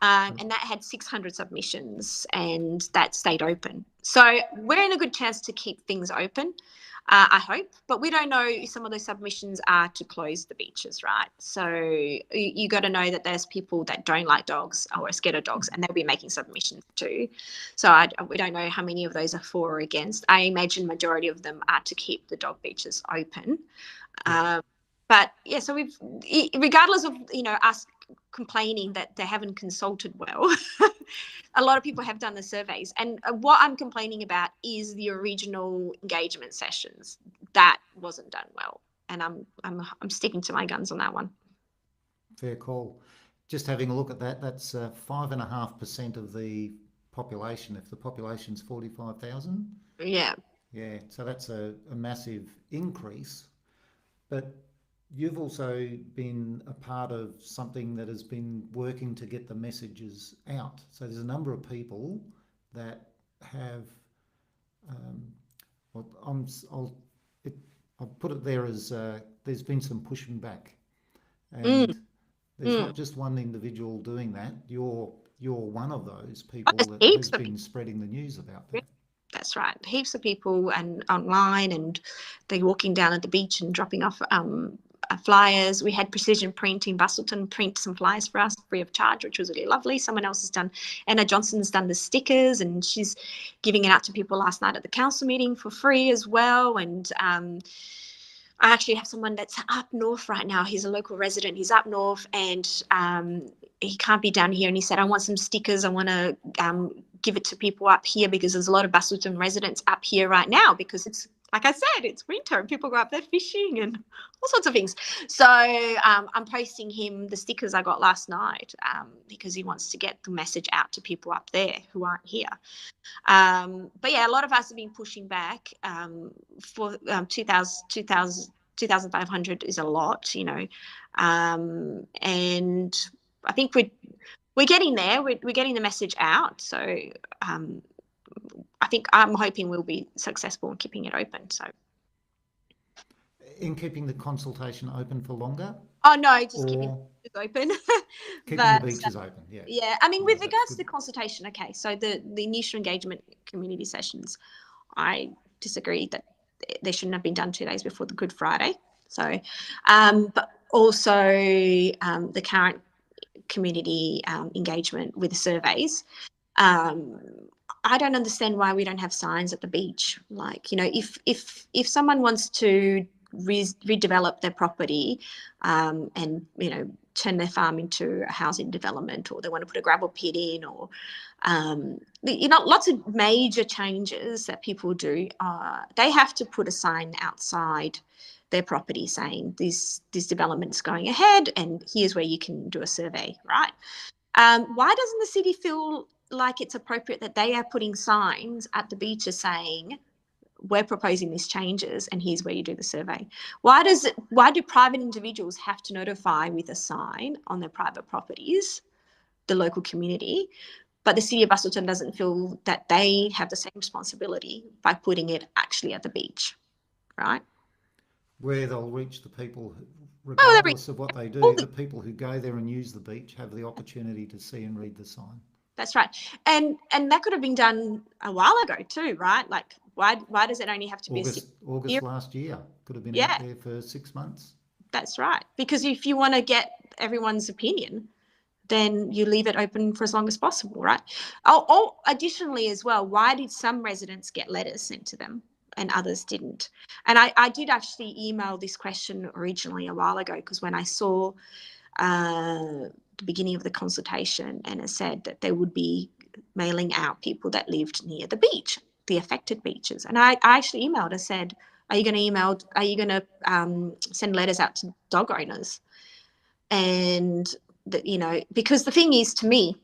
And that had 600 submissions and that stayed open. So we're in a good chance to keep things open, I hope. But we don't know if some of those submissions are to close the beaches, right? So you got to know that there's people that don't like dogs or are scared of dogs, and they'll be making submissions too. So we don't know how many of those are for or against. I imagine majority of them are to keep the dog beaches open. Yeah. But yeah, so regardless of, you know, us complaining that they haven't consulted well, a lot of people have done the surveys, and what I'm complaining about is the original engagement sessions that wasn't done well, and I'm sticking to my guns on that one. Fair call. Just having a look at that, that's 5.5% of the population. If the population's 45,000, Yeah. yeah, so that's a massive increase. But you've also been a part of something that has been working to get the messages out. So there's a number of people that have, um, well, I'll put it there as there's been some pushing back, Mm, and there's mm. not just one individual doing that. You're one of those Oh, people there's that heaps has of people. been spreading the news about that. That's right. Heaps of people and online, and they're walking down at the beach and dropping off flyers. We had Precision Print in Busselton print some flyers for us free of charge, which was really lovely. Someone else has done, Anna Johnson's done the stickers, and she's giving it out to people last night at the council meeting for free as well. And I actually have someone that's up north right now. He's a local resident. He's up north, and he can't be down here. And he said, I want some stickers. I want to give it to people up here, because there's a lot of Busselton residents up here right now, because it's, like I said, it's winter and people go up there fishing and all sorts of things. So I'm posting him the stickers I got last night, because he wants to get the message out to people up there who aren't here. But yeah, a lot of us have been pushing back. For 2,500 is a lot, you know, and I think we're getting there. We're getting the message out. So I think I'm hoping we'll be successful in keeping it open. So, in keeping the consultation open for longer? Oh no, just keeping it open. Keeping the beaches open, yeah. Yeah, I mean, No, with regards to the consultation, okay, so the initial engagement community sessions, I disagree that they shouldn't have been done 2 days before the Good Friday. So, but also the current community engagement with the surveys. I don't understand why we don't have signs at the beach. Like, you know, if someone wants to redevelop their property and, you know, turn their farm into a housing development, or they want to put a gravel pit in, or, you know, lots of major changes that people do, they have to put a sign outside their property saying this development is going ahead and here's where you can do a survey, right? Why doesn't the city feel like it's appropriate that they are putting signs at the beaches saying we're proposing these changes and here's where you do the survey? Why do private individuals have to notify with a sign on their private properties the local community, but the city of Busselton doesn't feel that they have the same responsibility by putting it actually at the beach, right? Where they'll reach the people, regardless of what they do, the people who go there and use the beach have the opportunity to see and read the sign. That's right. And that could have been done a while ago too, right? Like, why does it only have to be August last year? Could have been out there for 6 months. That's right. Because if you want to get everyone's opinion, then you leave it open for as long as possible, right? Oh, additionally as well, why did some residents get letters sent to them and others didn't? And I did actually email this question originally a while ago, because when I saw the beginning of the consultation, and it said that they would be mailing out people that lived near the beach, the affected beaches. And I actually emailed, I said, are you going to send letters out to dog owners? And, you know, because the thing is, to me,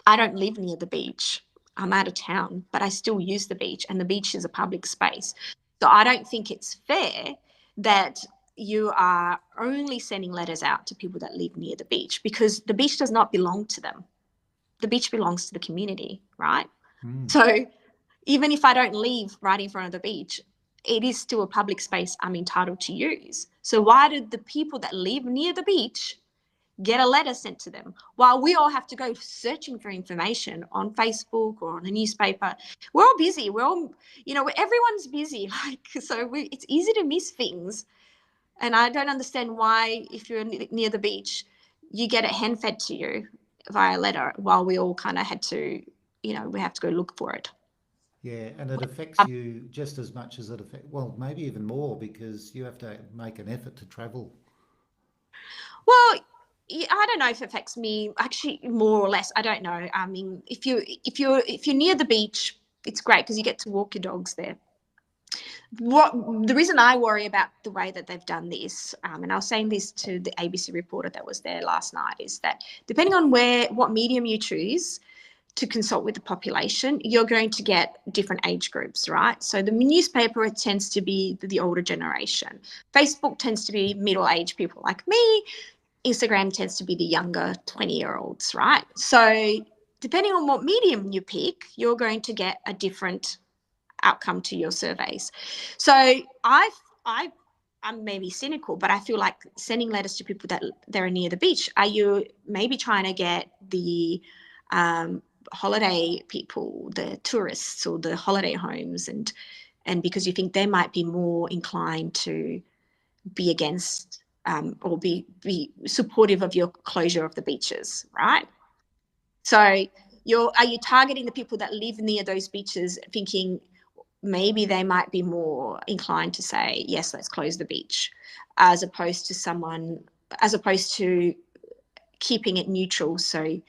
I don't live near the beach. I'm out of town, but I still use the beach, and the beach is a public space. So I don't think it's fair that you are only sending letters out to people that live near the beach, because the beach does not belong to them. The beach belongs to the community, right? So even if I don't live right in front of the beach, it is still a public space I'm entitled to use. So why did the people that live near the beach get a letter sent to them, while we all have to go searching for information on Facebook or on a newspaper? We're all busy. We're all, you know, everyone's busy. Like, so it's easy to miss things. And I don't understand why, if you're near the beach, you get it hand-fed to you via letter, while we all kind of had to, you know, we have to go look for it. Yeah, and it affects you just as much as it affects, well, maybe even more, because you have to make an effort to travel. Well, I don't know if it affects me, actually, more or less. I don't know. I mean, if you're near the beach, it's great because you get to walk your dogs there. The reason I worry about the way that they've done this, and I was saying this to the ABC reporter that was there last night, is that depending on what medium you choose to consult with the population, you're going to get different age groups, right? So the newspaper, it tends to be the older generation. Facebook tends to be middle-aged people like me. Instagram tends to be the younger 20-year-olds, right? So depending on what medium you pick, you're going to get a different outcome to your surveys. So I'm maybe cynical, but I feel like sending letters to people that they're near the beach, are you maybe trying to get the holiday people, the tourists or the holiday homes, and because you think they might be more inclined to be against or be supportive of your closure of the beaches, right? So are you targeting the people that live near those beaches, thinking maybe they might be more inclined to say, yes, let's close the beach, as opposed to keeping it neutral, so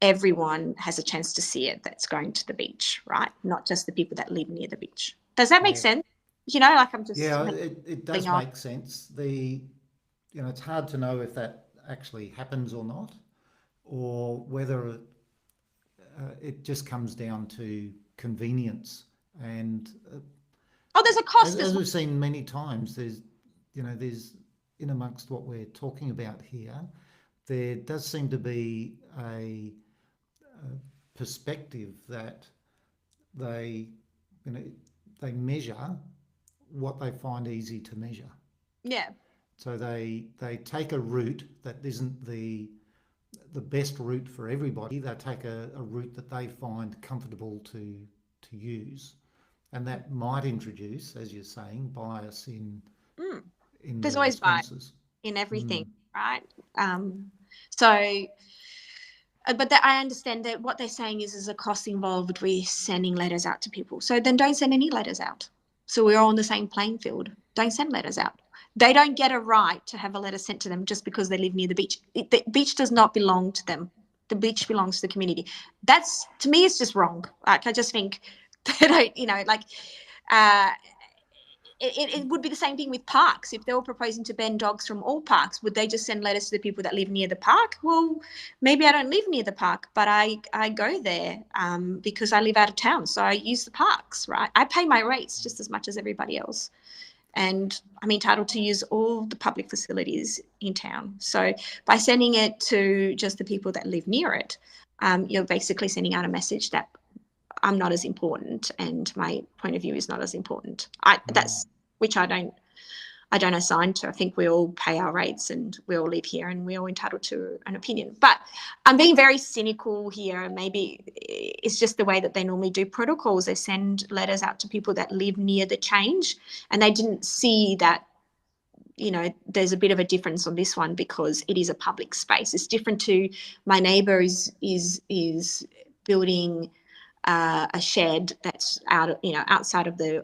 everyone has a chance to see it that's going to the beach, right? Not just the people that live near the beach. Does that make sense? Like I'm just it does make sense. It's hard to know if that actually happens or not, or whether it just comes down to convenience. And there's a cost as we've seen many times, there's in amongst what we're talking about here, there does seem to be a perspective that they measure what they find easy to measure. Yeah. So they take a route that isn't the best route for everybody. They take a route that they find comfortable to use, and that might introduce, as you're saying, bias in there's the always responses. bias in everything, right? But I understand that what they're saying is a cost involved with sending letters out to people. So then don't send any letters out. So we're all on the same playing field. Don't send letters out. They don't get a right to have a letter sent to them just because they live near the beach. The beach does not belong to them. The beach belongs to the community. That's, to me, it's just wrong. Like, I just think they don't, it would be the same thing with parks. If they were proposing to ban dogs from all parks, would they just send letters to the people that live near the park? Well, maybe I don't live near the park, but I go there because I live out of town, so I use the parks, right? I pay my rates just as much as everybody else, and I'm entitled to use all the public facilities in town. So by sending it to just the people that live near it, you're basically sending out a message that I'm not as important and my point of view is not as important. That's which I don't assign to. I think we all pay our rates and we all live here and we're all entitled to an opinion. But I'm being very cynical here. Maybe it's just the way that they normally do protocols. They send letters out to people that live near the change, and they didn't see that, there's a bit of a difference on this one because it is a public space. It's different to my neighbour is building a shed that's outside of the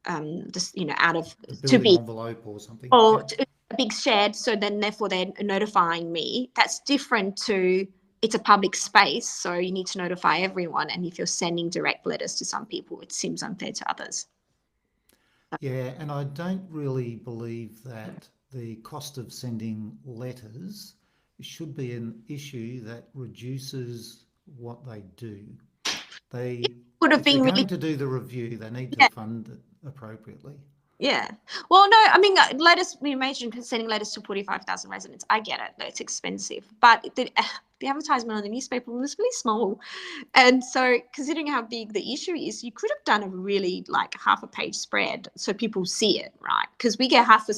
out of the building envelope or something, or a big shed. So then, therefore, they're notifying me. That's different to it's a public space, so you need to notify everyone. And if you're sending direct letters to some people, it seems unfair to others. Yeah, and I don't really believe that the cost of sending letters should be an issue that reduces what they do. If they're going to do the review, they need to fund it appropriately. Yeah. Well, no, I mean, we mentioned sending letters to 45,000 residents. I get it. It's expensive. But the advertisement on the newspaper was really small. And so considering how big the issue is, you could have done a really half a page spread so people see it, right? Because we get half a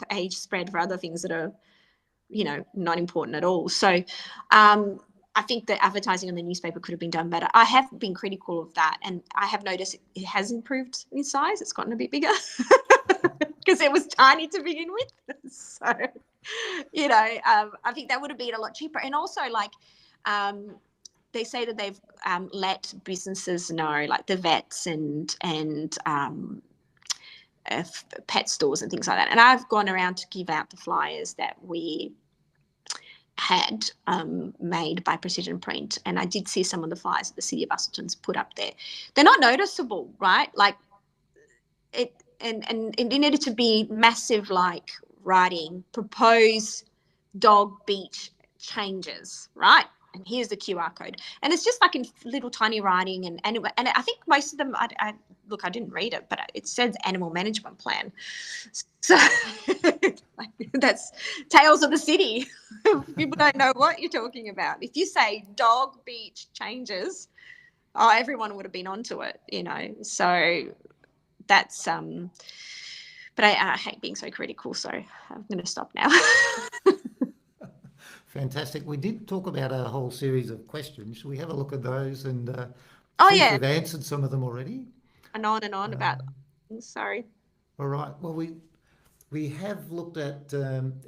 page spread for other things that are, not important at all. So I think the advertising on the newspaper could have been done better. I have been critical of that, and I have noticed it has improved in size. It's gotten a bit bigger because it was tiny to begin with. So, I think that would have been a lot cheaper. And also, they say that they've let businesses know, like the vets and pet stores and things like that. And I've gone around to give out the flyers that we had made by Precision Print, and I did see some of the flyers that the City of Busselton's put up there. They're not noticeable, right? And it needed to be massive, writing, propose dog beach changes, right? And here's the QR code, and it's just in little tiny writing, and I think most of them, I didn't read it, but it says animal management plan. So that's tales of the city. People don't know what you're talking about. If you say dog beach changes, everyone would have been onto it, So that's but I hate being so critical, so I'm going to stop now. Fantastic. We did talk about a whole series of questions. Should we have a look at those and see if we've answered some of them already? And on about things. Sorry. All right. Well, We have looked at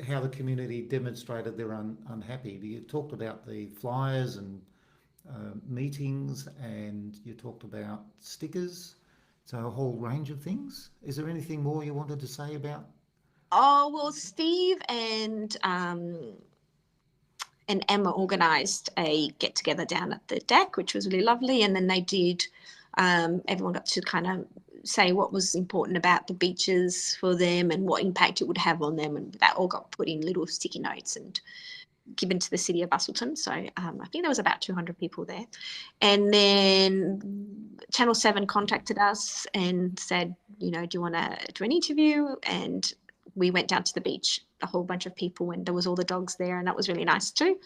how the community demonstrated they're unhappy. You talked about the flyers and meetings, and you talked about stickers, so a whole range of things. Is there anything more you wanted to say about? Oh, well, Steve and Emma organised a get together down at the deck, which was really lovely. And then they did, everyone got to kind of say what was important about the beaches for them and what impact it would have on them. And that all got put in little sticky notes and given to the city of Busselton. So I think there was about 200 people there. And then Channel 7 contacted us and said, you know, do you want to do an interview? And we went down to the beach, a whole bunch of people, and there was all the dogs there, and that was really nice too.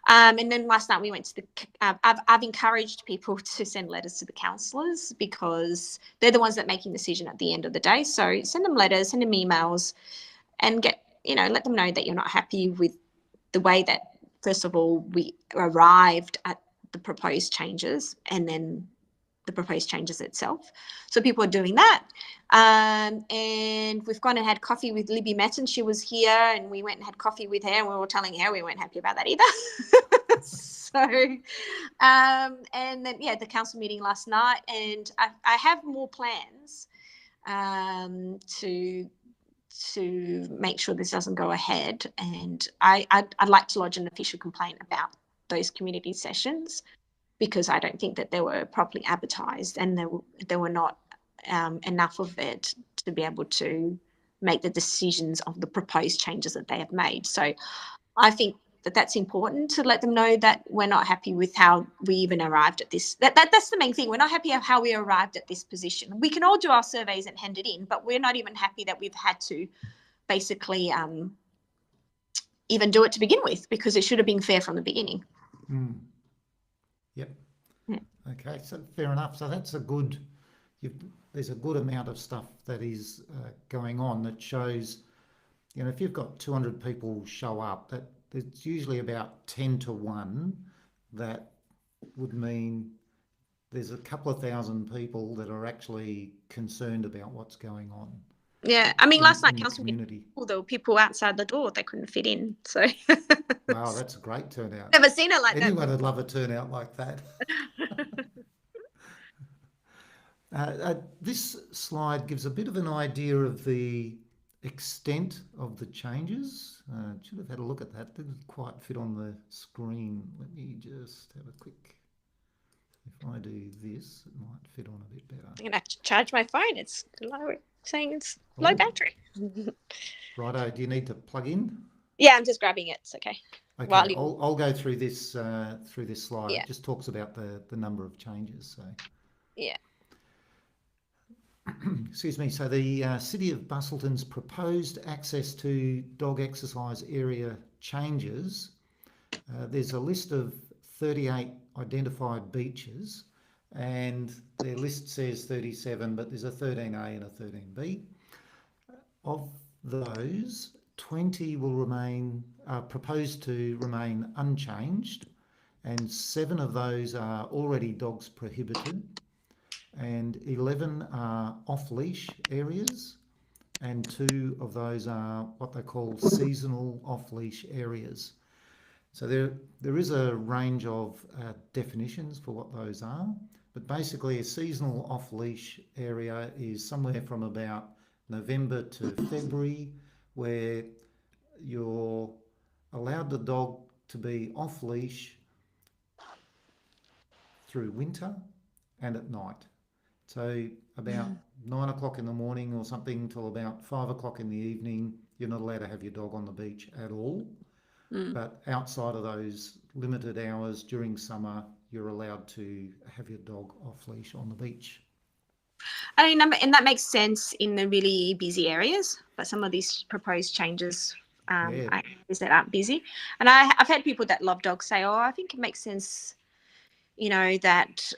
And then last night we went to the. I've encouraged people to send letters to the councillors because they're the ones that making the decision at the end of the day. So send them letters, send them emails, and let them know that you're not happy with the way that, first of all, we arrived at the proposed changes, and then the proposed changes itself. So people are doing that. And we've gone and had coffee with Libby Metten. She was here, and we went and had coffee with her, and we were telling her we weren't happy about that either. So, and then, the council meeting last night, and I have more plans to make sure this doesn't go ahead. And I'd like to lodge an official complaint about those community sessions, because I don't think that they were properly advertised, and there were not enough of it to be able to make the decisions of the proposed changes that they have made. So I think that that's important to let them know that we're not happy with how we even arrived at this. That's the main thing. We're not happy of how we arrived at this position. We can all do our surveys and hand it in, but we're not even happy that we've had to basically even do it to begin with, because it should have been fair from the beginning. Yep. Yeah. Okay, so fair enough. So that's there's a good amount of stuff that is going on that shows, if you've got 200 people show up, that it's usually about 10 to 1. That would mean there's a couple of thousand people that are actually concerned about what's going on. Yeah, I mean, last night, council meeting, there were people outside the door. They couldn't fit in. So. Wow, that's a great turnout. Never seen it like that. Anyone would love a turnout like that. This slide gives a bit of an idea of the extent of the changes. Should have had a look at that. Didn't quite fit on the screen. Let me just have a quick. If I do this, it might fit on a bit better. I'm going to have to charge my phone. It's low, saying it's low battery. Righto, do you need to plug in? Yeah, I'm just grabbing it. It's okay. Okay, I'll go through this slide. Yeah. It just talks about the number of changes. So. Yeah. Excuse me. So the City of Busselton's proposed access to dog exercise area changes. There's a list of 38 identified beaches, and their list says 37, but there's a 13A and a 13B. Of those, 20 will proposed to remain unchanged, and 7 of those are already dogs prohibited, and 11 are off-leash areas, and 2 of those are what they call seasonal off-leash areas. So there is a range of definitions for what those are, but basically a seasonal off-leash area is somewhere from about November to February, where you're allowed the dog to be off-leash through winter and at night. So about 9 o'clock in the morning or something till about 5 o'clock in the evening, you're not allowed to have your dog on the beach at all. But outside of those limited hours during summer, you're allowed to have your dog off leash on the beach. I mean, and that makes sense in the really busy areas, but some of these proposed changes is that aren't busy. And I've had people that love dogs say, oh, I think it makes sense, that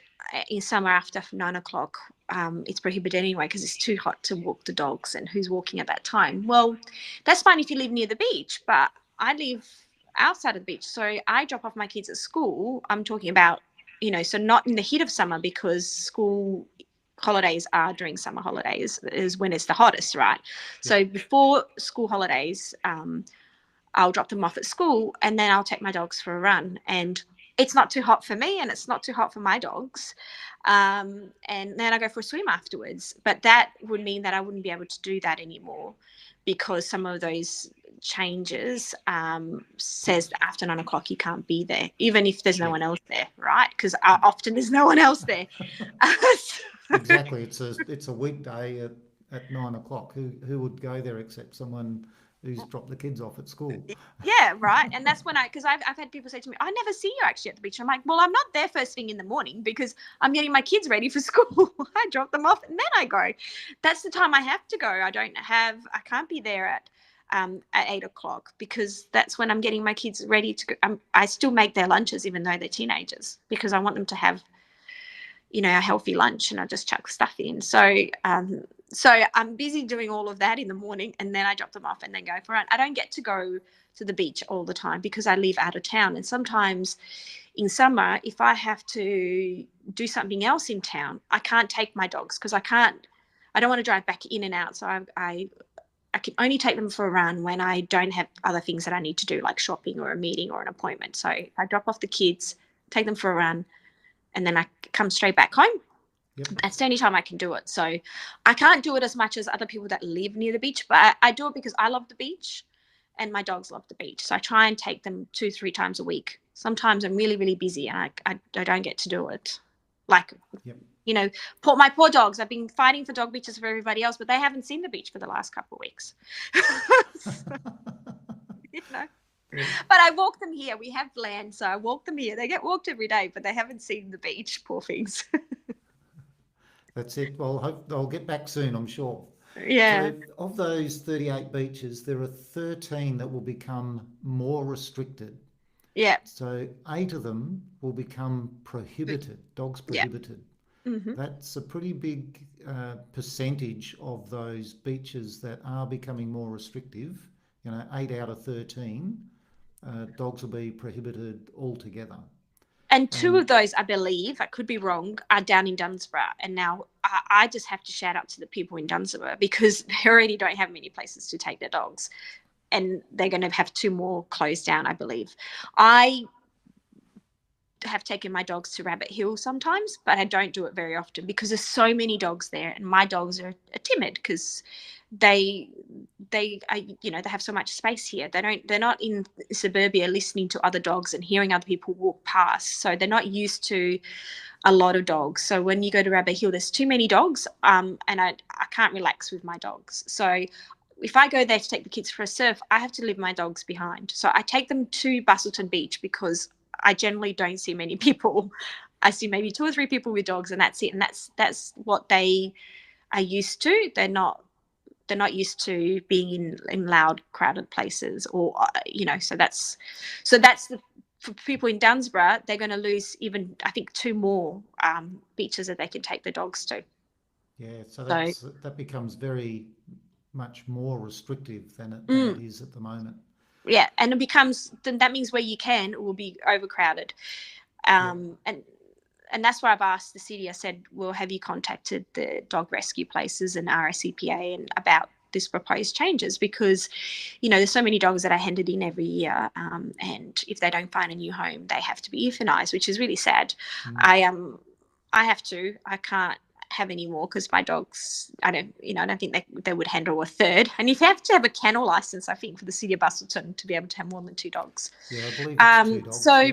in summer after 9 o'clock, it's prohibited anyway because it's too hot to walk the dogs, and who's walking at that time? Well, that's fine if you live near the beach, but I live outside of the beach, so I drop off my kids at school. I'm talking about, so not in the heat of summer, because school holidays are during summer holidays, is when it's the hottest, right? So before school holidays, I'll drop them off at school and then I'll take my dogs for a run. And it's not too hot for me and it's not too hot for my dogs. And then I go for a swim afterwards. But that would mean that I wouldn't be able to do that anymore because some of those changes says that after 9 o'clock you can't be there, even if there's no one else there, right? Because often there's no one else there. Exactly. It's a weekday at 9 o'clock. Who would go there except someone who's dropped the kids off at school? Yeah, right. And that's when because I've had people say to me, I never see you actually at the beach. I'm like, well, I'm not there first thing in the morning because I'm getting my kids ready for school. I drop them off and then I go. That's the time I have to go. I can't be there at 8 o'clock because that's when I'm getting my kids ready to go. I still make their lunches even though they're teenagers because I want them to have, a healthy lunch, and I just chuck stuff in. So I'm busy doing all of that in the morning and then I drop them off and then go for a run. I don't get to go to the beach all the time because I live out of town. And sometimes in summer, if I have to do something else in town, I can't take my dogs because I don't want to drive back in and out. So I can only take them for a run when I don't have other things that I need to do, like shopping or a meeting or an appointment. So I drop off the kids, take them for a run, and then I come straight back home. Yep. That's the only time I can do it. So I can't do it as much as other people that live near the beach, but I do it because I love the beach and my dogs love the beach. So I try and take them 2-3 times a week. Sometimes I'm really, really busy and I don't get to do it. Like, my poor dogs. I've been fighting for dog beaches for everybody else, but they haven't seen the beach for the last couple of weeks. But I walk them here. We have land, so I walk them here. They get walked every day, but they haven't seen the beach, poor things. That's it. Well, I'll get back soon, I'm sure. Yeah. So of those 38 beaches, there are 13 that will become more restricted. Yeah. So 8 of them will become prohibited, dogs prohibited. Yeah. Mm-hmm. That's a pretty big percentage of those beaches that are becoming more restrictive. 8 out of 13 dogs will be prohibited altogether. And 2 of those, I believe, I could be wrong, are down in Dunsborough. And now I just have to shout out to the people in Dunsborough because they already don't have many places to take their dogs. And they're going to have 2 more closed down, I believe. I have taken my dogs to Rabbit Hill sometimes, but I don't do it very often because there's so many dogs there. And my dogs are timid because they have so much space here. They're not in suburbia listening to other dogs and hearing other people walk past. So they're not used to a lot of dogs. So when you go to Rabbit Hill, there's too many dogs, and I can't relax with my dogs. So if I go there to take the kids for a surf, I have to leave my dogs behind. So I take them to Busselton Beach because I generally don't see many people. I see maybe 2 or 3 people with dogs, and that's it. And that's what they are used to. They're not used to being in loud, crowded places, or So that's for people in Dunsborough. They're going to lose even, I think, 2 more beaches that they can take the dogs to. Yeah, so that becomes very much more restrictive than it is at the moment. Yeah, and that means where you can, it will be overcrowded. And that's why I've asked the city. I said, well, have you contacted the dog rescue places and RSCPA and about this proposed changes? Because, there's so many dogs that are handed in every year. And if they don't find a new home, they have to be euthanized, which is really sad. I can't have any more because my dogs, I don't think they would handle a third. And you have to have a kennel license, I think, for the city of Busselton to be able to have more than 2 dogs. Yeah, I believe it's 2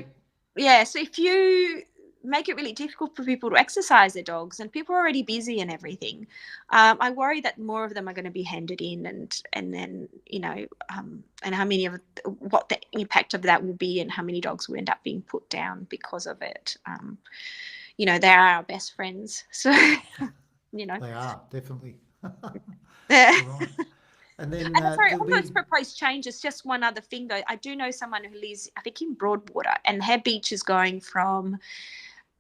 dogs. So if you make it really difficult for people to exercise their dogs, and people are already busy and everything, I worry that more of them are going to be handed in, and then and how many of what the impact of that will be, and how many dogs will end up being put down because of it. They are our best friends, so they are definitely. Yeah. Right. And then sorry, on those proposed changes, just one other thing though. I do know someone who lives, I think, in Broadwater, and her beach is going from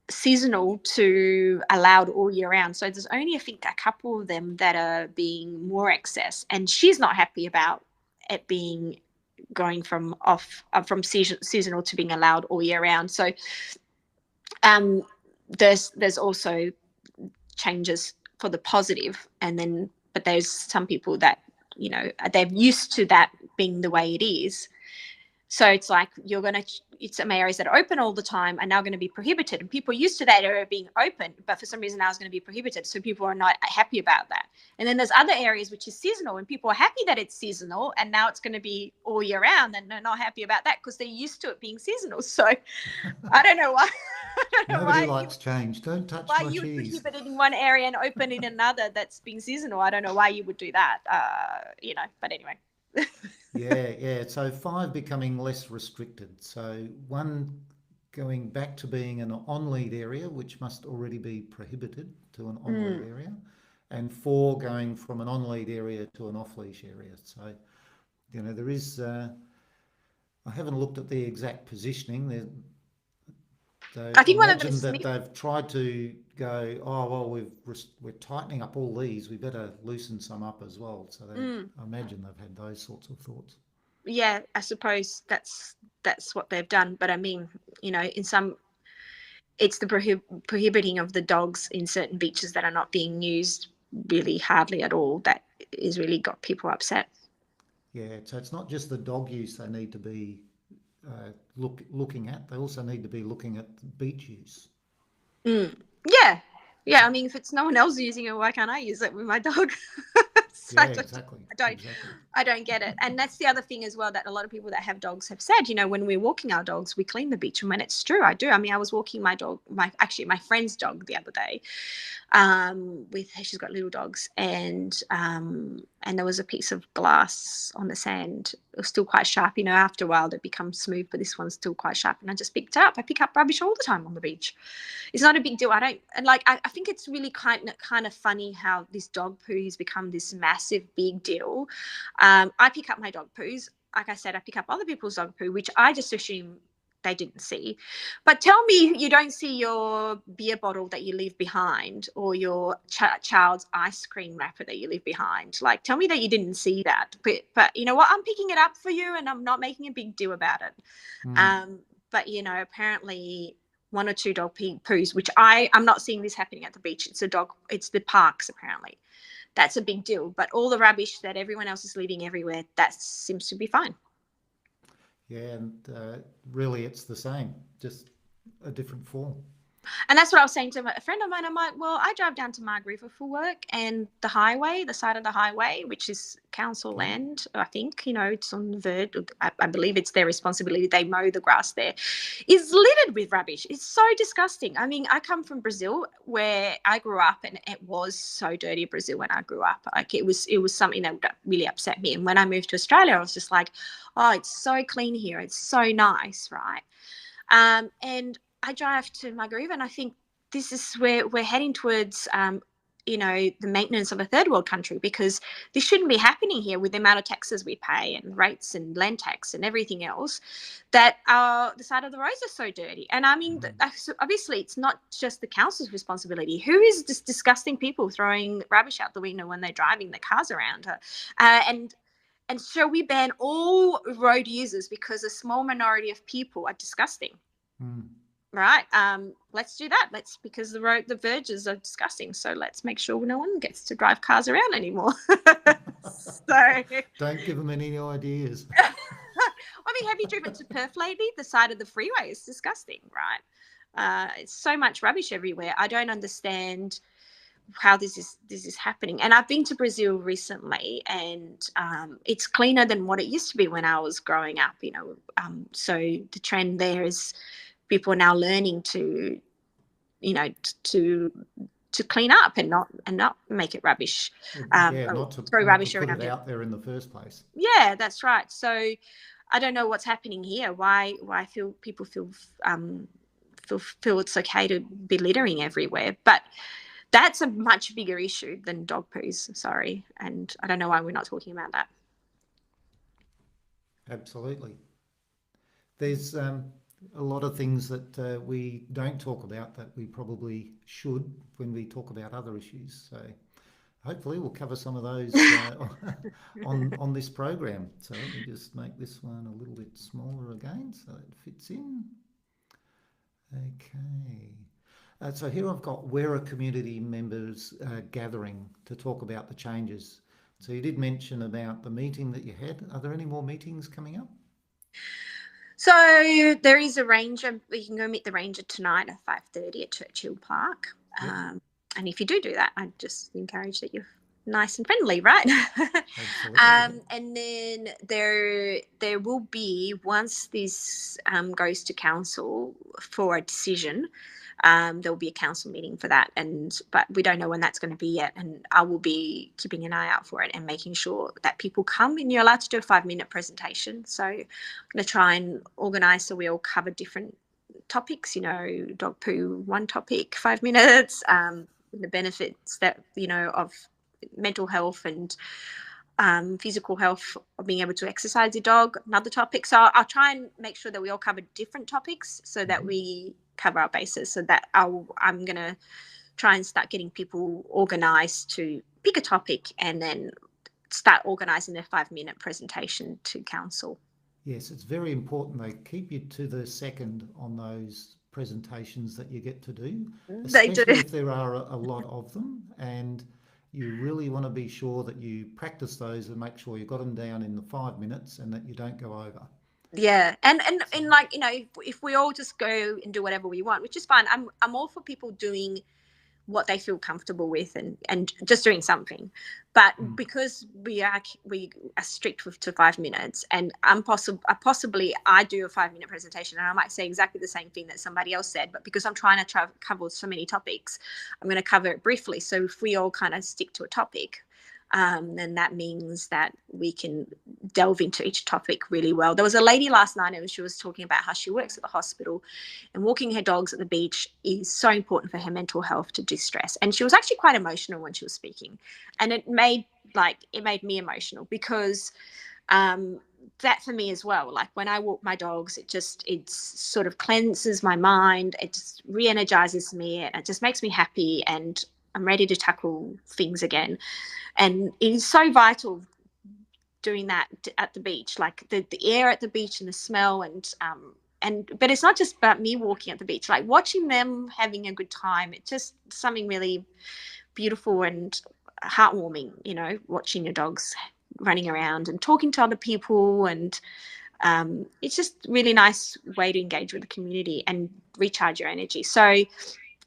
seasonal to allowed all year round. So there's only, I think, a couple of them that are being more excess, and she's not happy about it being going from seasonal to being allowed all year round. So there's also changes for the positive, and then but there's some people that they're used to that being the way it is. So it's like it's some areas that are open all the time are now going to be prohibited, and people used to that area being open, but for some reason now it's going to be prohibited. So people are not happy about that. And then there's other areas which is seasonal, and people are happy that it's seasonal, and now it's going to be all year round, and they're not happy about that because they're used to it being seasonal. So I don't know why. I don't know Nobody likes change. Don't touch why my you would cheese. prohibit it in one area and open in another that's being seasonal. I don't know why you would do that. But anyway. Yeah. So 5 becoming less restricted. So 1 going back to being an on-lead area, which must already be prohibited to an on-lead area, and 4 going from an on-lead area to an off-leash area. So, there is, I haven't looked at the exact positioning. I I think one of them imagine is that they've tried to go, oh, well, we're tightening up all these, we better loosen some up as well. So I imagine they've had those sorts of thoughts. Yeah, I suppose that's what they've done. But I mean, in some, it's the prohibiting of the dogs in certain beaches that are not being used really hardly at all that is really got people upset. Yeah, so it's not just the dog use they need to be looking at. They also need to be looking at beach use. Yeah. I mean, if it's no one else using it, why can't I use it with my dog? So Yeah, exactly. I don't get it. And that's the other thing as well that a lot of people that have dogs have said, when we're walking our dogs, we clean the beach. And when it's true, I do. I mean, I was walking my dog, my friend's dog the other day, she's got little dogs, and there was a piece of glass on the sand. It was still quite sharp. After a while it becomes smooth, but this one's still quite sharp. And I just picked it up. I pick up rubbish all the time on the beach. It's not a big deal. I think it's really kind of funny how this dog poo has become this massive big deal. I pick up my dog poos. Like I said, I pick up other people's dog poo, which I just assume they didn't see. But tell me you don't see your beer bottle that you leave behind, or your child's ice cream wrapper that you leave behind. Like, tell me that you didn't see that. But you know what? I'm picking it up for you, and I'm not making a big deal about it. But apparently 1 or 2 dog poos, which I'm not seeing this happening at the beach. It's the parks apparently. That's a big deal. But all the rubbish that everyone else is leaving everywhere, that seems to be fine. Yeah, and really it's the same, just a different form. And that's what I was saying to a friend of mine. I'm like, well, I drive down to Marg River for work, and the side of the highway, which is council land, I think, it's on the verge. I believe it's their responsibility. They mow the grass there, is littered with rubbish. It's so disgusting. I mean, I come from Brazil where I grew up, and it was so dirty in Brazil when I grew up. Like it was something that really upset me. And when I moved to Australia, I was just like, oh, it's so clean here. It's so nice, right? And I drive to Margarita, and I think this is where we're heading towards, the maintenance of a third world country, because this shouldn't be happening here with the amount of taxes we pay and rates and land tax and everything else, that the side of the roads are so dirty. And I mean, obviously it's not just the council's responsibility. Who is this disgusting people throwing rubbish out the window when they're driving their cars around? And so we ban all road users because a small minority of people are disgusting. Right. Let's do that. Because the verges are disgusting. So let's make sure no one gets to drive cars around anymore. So don't give them any ideas. I mean, have you driven to Perth lately? The side of the freeway is disgusting, right? It's so much rubbish everywhere. I don't understand how this is happening. And I've been to Brazil recently, and it's cleaner than what it used to be when I was growing up. So the trend there is people are now learning to clean up and not make it rubbish. Not to throw rubbish put around it out there in the first place. Yeah, that's right. So I don't know what's happening here. Why people feel it's okay to be littering everywhere, but that's a much bigger issue than dog poos. Sorry, and I don't know why we're not talking about that. Absolutely. There's a lot of things that we don't talk about that we probably should when we talk about other issues. So hopefully we'll cover some of those on this program. So let me just make this one a little bit smaller again so it fits in. Okay. So here I've got where are community members gathering to talk about the changes. So you did mention about the meeting that you had. Are there any more meetings coming up? So there is a ranger. We can go meet the ranger tonight at 5:30 at Churchill Park. Yep, And if you do that, I just encourage that you're nice and friendly, right? absolutely. Yep. And then there will be, once this goes to council for a decision, there will be a council meeting for that, but we don't know when that's going to be yet, and I will be keeping an eye out for it and making sure that people come. And you're allowed to do a 5-minute presentation, so I'm going to try and organise so we all cover different topics. Dog poo, one topic, 5 minutes. The benefits that of mental health and physical health of being able to exercise your dog, another topic. So I'll try and make sure that we all cover different topics so that we cover our bases. So that I'm going to try and start getting people organised to pick a topic and then start organising their 5-minute presentation to council. Yes, it's very important they keep you to the second on those presentations that you get to do, They do. especially if there are a lot of them, and you really want to be sure that you practice those and make sure you've got them down in the 5 minutes and that you don't go over. Yeah, and like if we all just go and do whatever we want, which is fine. I'm all for people doing what they feel comfortable with and just doing something, but because we are strict to 5 minutes, and possibly I do a 5-minute presentation and I might say exactly the same thing that somebody else said, but because I'm trying to cover so many topics, I'm going to cover it briefly. So if we all kind of stick to a topic, then that means that we can delve into each topic really well. There was a lady last night and she was talking about how she works at the hospital, and walking her dogs at the beach is so important for her mental health to distress. And she was actually quite emotional when she was speaking, and it made me emotional because that for me as well. Like when I walk my dogs, it sort of cleanses my mind. It just re-energizes me, and it just makes me happy, and I'm ready to tackle things again. And it is so vital doing that at the beach, like the air at the beach and the smell, but it's not just about me walking at the beach, like watching them having a good time. It's just something really beautiful and heartwarming, watching your dogs running around and talking to other people. And it's just really nice way to engage with the community and recharge your energy. So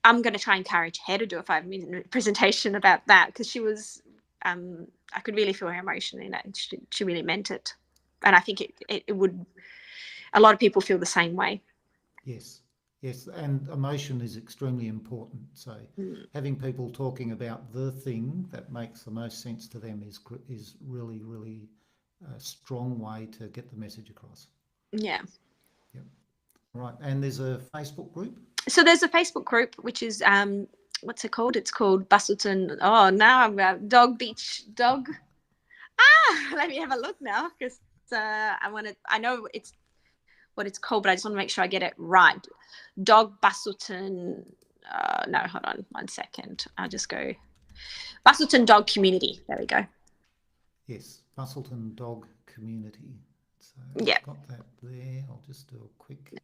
I'm going to try and encourage her to do a 5-minute presentation about that, because she was I could really feel her emotion in it, and she really meant it. And I think it would, a lot of people feel the same way. Yes, yes, and emotion is extremely important. So having people talking about the thing that makes the most sense to them is really, really a strong way to get the message across. Yeah. Yep. Right, and there's a Facebook group. So there's a Facebook group which is what's it called? It's called Busselton. Oh, now I'm Dog Beach Dog. Let me have a look now, because I know it's what it's called, but I just want to make sure I get it right. Dog Busselton. No, hold on 1 second. I'll just go Busselton Dog Community. There we go. Yes, Busselton Dog Community. So Yeah, I've got that there. I'll just do a quick. Let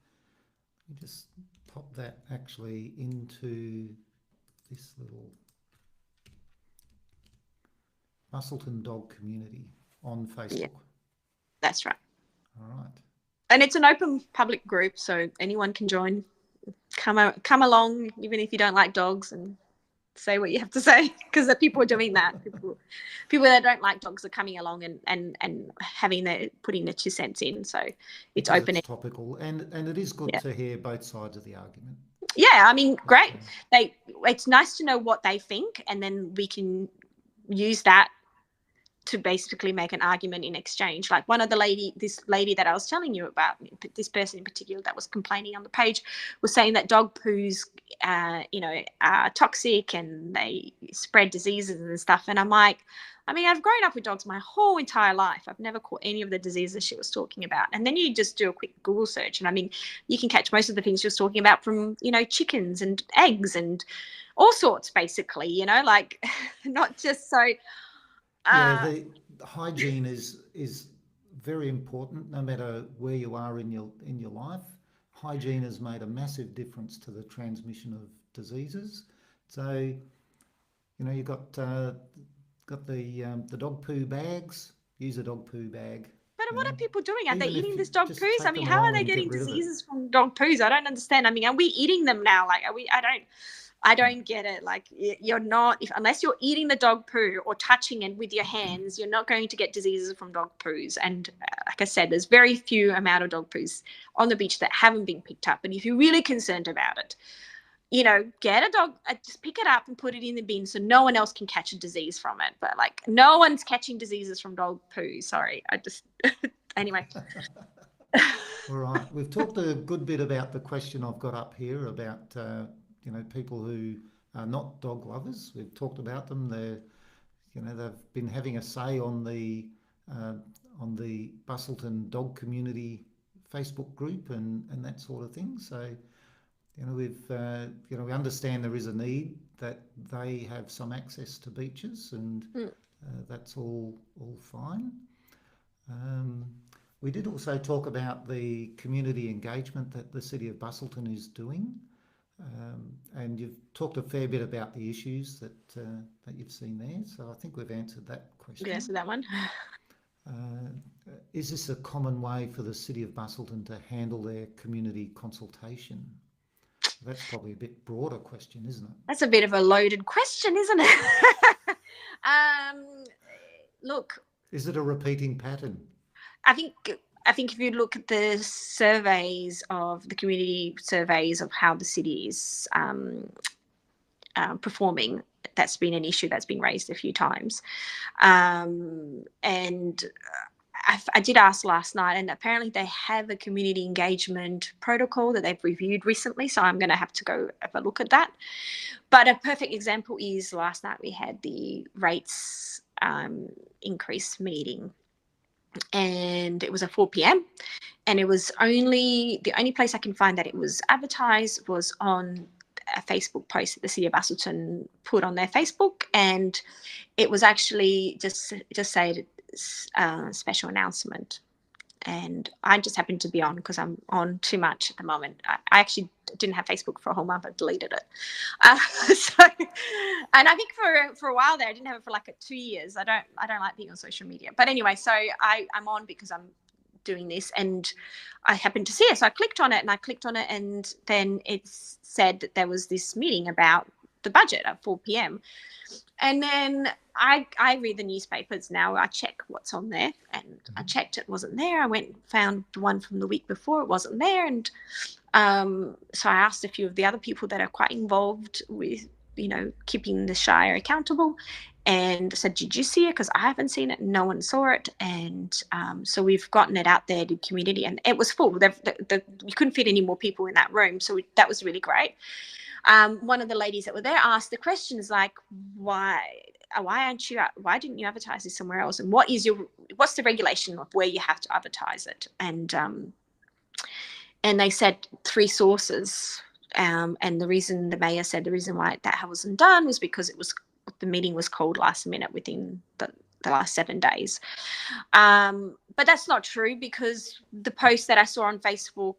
me just pop that actually into this little Busselton Dog Community on Facebook. yeah, that's right. All right. And it's an open public group, so anyone can join. Come along, even if you don't like dogs, and say what you have to say, because the people are doing that. People that don't like dogs are coming along and putting their 2 cents in. So it's Because open. it's topical, and it is good to hear both sides of the argument. Yeah, I mean, great. It's nice to know what they think, and then we can use that to basically make an argument in exchange. Like this lady that I was telling you about, this person in particular that was complaining on the page, was saying that dog poos, are toxic and they spread diseases and stuff. And I'm like, I mean, I've grown up with dogs my whole entire life. I've never caught any of the diseases she was talking about. And then you just do a quick Google search, and I mean, you can catch most of the things she was talking about from, chickens and eggs and all sorts, basically, like not just so. Yeah, the hygiene is very important, no matter where you are in your life. Hygiene has made a massive difference to the transmission of diseases. So, you've got the dog poo bags. Use a dog poo bag. But what are people doing? Are they Even if eating you this dog just poos? I take mean, them how are along they and get getting rid of it. diseases from dog poos? I don't understand. I mean, are we eating them now? Like, are we? I don't get it. Like, you're not, unless you're eating the dog poo or touching it with your hands, you're not going to get diseases from dog poos. And like I said, there's very few amount of dog poos on the beach that haven't been picked up. And if you're really concerned about it, get a dog, just pick it up and put it in the bin so no one else can catch a disease from it. But like, no one's catching diseases from dog poo. Sorry, anyway. All right. We've talked a good bit about the question I've got up here about people who are not dog lovers. We've talked about them. They've been having a say on the Busselton dog community Facebook group and that sort of thing. So we understand there is a need that they have some access to beaches, and that's all fine. We did also talk about the community engagement that the City of Busselton is doing, and you've talked a fair bit about the issues that you've seen there. So I think we've answered that question. We answered that one. Is this a common way for the City of Busselton to handle their community consultation? That's probably a bit broader question, isn't it? That's a bit of a loaded question, isn't it? Look. Is it a repeating pattern? I think if you look at the surveys of the community surveys of how the city is performing, that's been an issue that's been raised a few times. And I did ask last night, and apparently they have a community engagement protocol that they've reviewed recently. So I'm going to have to go have a look at that. But a perfect example is last night we had the rates increase meeting. And it was at 4 p.m. and it was the only place I can find that it was advertised was on a Facebook post that the City of Busselton put on their Facebook, and it was actually just say special announcement. And I just happened to be on because I'm on too much at the moment. I actually didn't have Facebook for a whole month. I deleted it. And I think for a while there, I didn't have it for like 2 years. I don't like being on social media. But anyway, so I'm on because I'm doing this, and I happened to see it. So I clicked on it, and then it said that there was this meeting about the budget at 4 p.m. And then I read the newspapers now. I check what's on there, and I checked it wasn't there. I went and found the one from the week before. It wasn't there. And so I asked a few of the other people that are quite involved with, keeping the Shire accountable, and said, did you see it? Because I haven't seen it. No one saw it. And so we've gotten it out there to community, and it was full. You couldn't fit any more people in that room. So that was really great. One of the ladies that were there asked the questions like, why didn't you advertise this somewhere else? And what's the regulation of where you have to advertise it? And they said 3 sources. And the mayor said the reason why that wasn't done was because the meeting was called last minute within the last 7 days. But that's not true, because the post that I saw on Facebook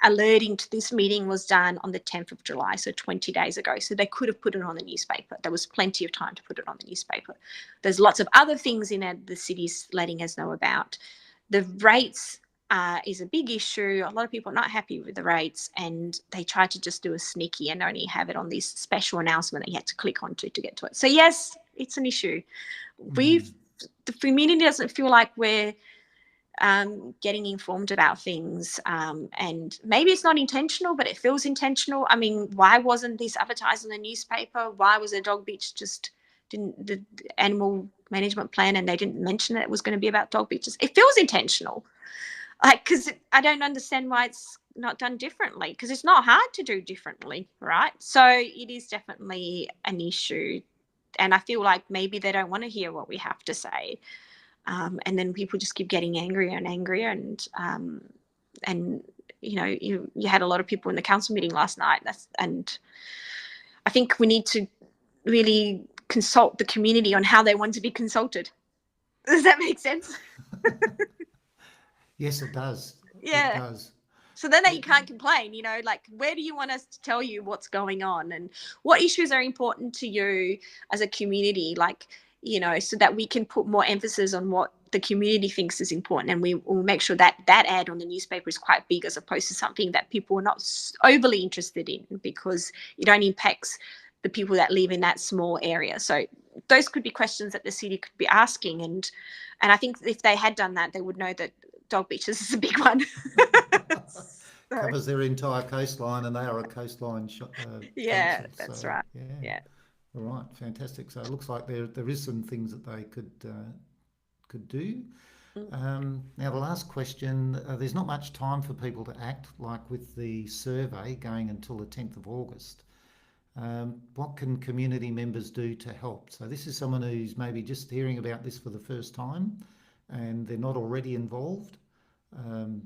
alerting to this meeting was done on the 10th of July, so 20 days ago. So they could have put it on the newspaper. There was plenty of time to put it on the newspaper. There's lots of other things in it the city's letting us know about. The rates is a big issue. A lot of people are not happy with the rates, and they tried to just do a sneaky and only have it on this special announcement that you had to click onto to get to it. So yes, it's an issue. The community doesn't feel like we're getting informed about things, and maybe it's not intentional, but it feels intentional. I mean, why wasn't this advertised in the newspaper? Why was the dog beach the animal management plan, and they didn't mention that it was going to be about dog beaches? It feels intentional, because I don't understand why it's not done differently, because it's not hard to do differently, right? So it is definitely an issue, and I feel like maybe they don't want to hear what we have to say. And then people just keep getting angrier and angrier, and you had a lot of people in the council meeting last night, and I think we need to really consult the community on how they want to be consulted. Does that make sense? Yes, it does. Yeah. It does. So then that you can't complain, you know, like, where do you want us to tell you what's going on and what issues are important to you as a community, like, you know, so that we can put more emphasis on what the community thinks is important, and we will make sure that that ad on the newspaper is quite big as opposed to something that people are not overly interested in, because it only impacts the people that live in that small area. So those could be questions that the city could be asking, and I think if they had done that, they would know that dog beaches is a big one. So, Covers their entire coastline, and they are a coastline yeah, council. that's So right. yeah, Yeah. all right, fantastic. So it looks like there is some things that they could do. Now the last question: there's not much time for people to act, like with the survey going until the 10th of August. What can community members do to help? So this is someone who's maybe just hearing about this for the first time, and they're not already involved. Um,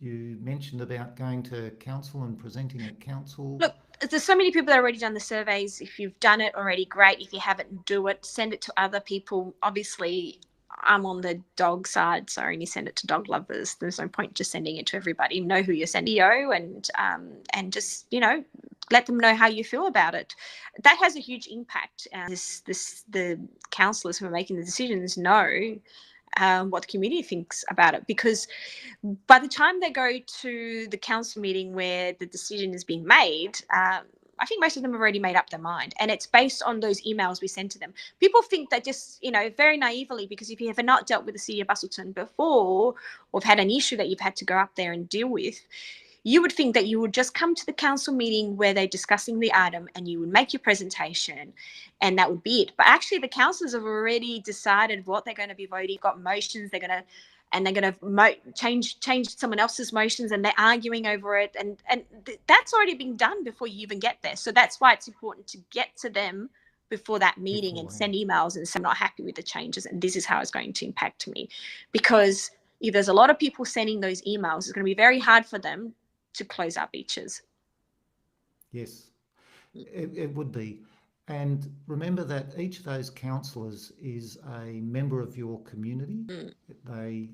You mentioned about going to council and presenting at council. Look, there's so many people that have already done the surveys. If you've done it already, great. If you haven't, do it. Send it to other people. Obviously, I'm on the dog side, so I only send it to dog lovers. There's no point just sending it to everybody. Know who you're sending to, and just, you know, let them know how you feel about it. That has a huge impact. The councillors who are making the decisions know what the community thinks about it, because by the time they go to the council meeting where the decision is being made, I think most of them have already made up their mind, and it's based on those emails we send to them. People think that, just, you know, very naively, because if you have not dealt with the city of Busselton before, or have had an issue that you've had to go up there and deal with, you would think that you would just come to the council meeting where they're discussing the item and you would make your presentation and that would be it. But actually the councillors have already decided what they're going to be voting, got motions, they're going to change someone else's motions, and they're arguing over it, and that's already been done before you even get there. So that's why it's important to get to them before that meeting and send emails and say, I'm not happy with the changes and this is how it's going to impact me. Because if there's a lot of people sending those emails, it's going to be very hard for them to close our beaches. Yes, it would be. And remember that each of those councillors is a member of your community. They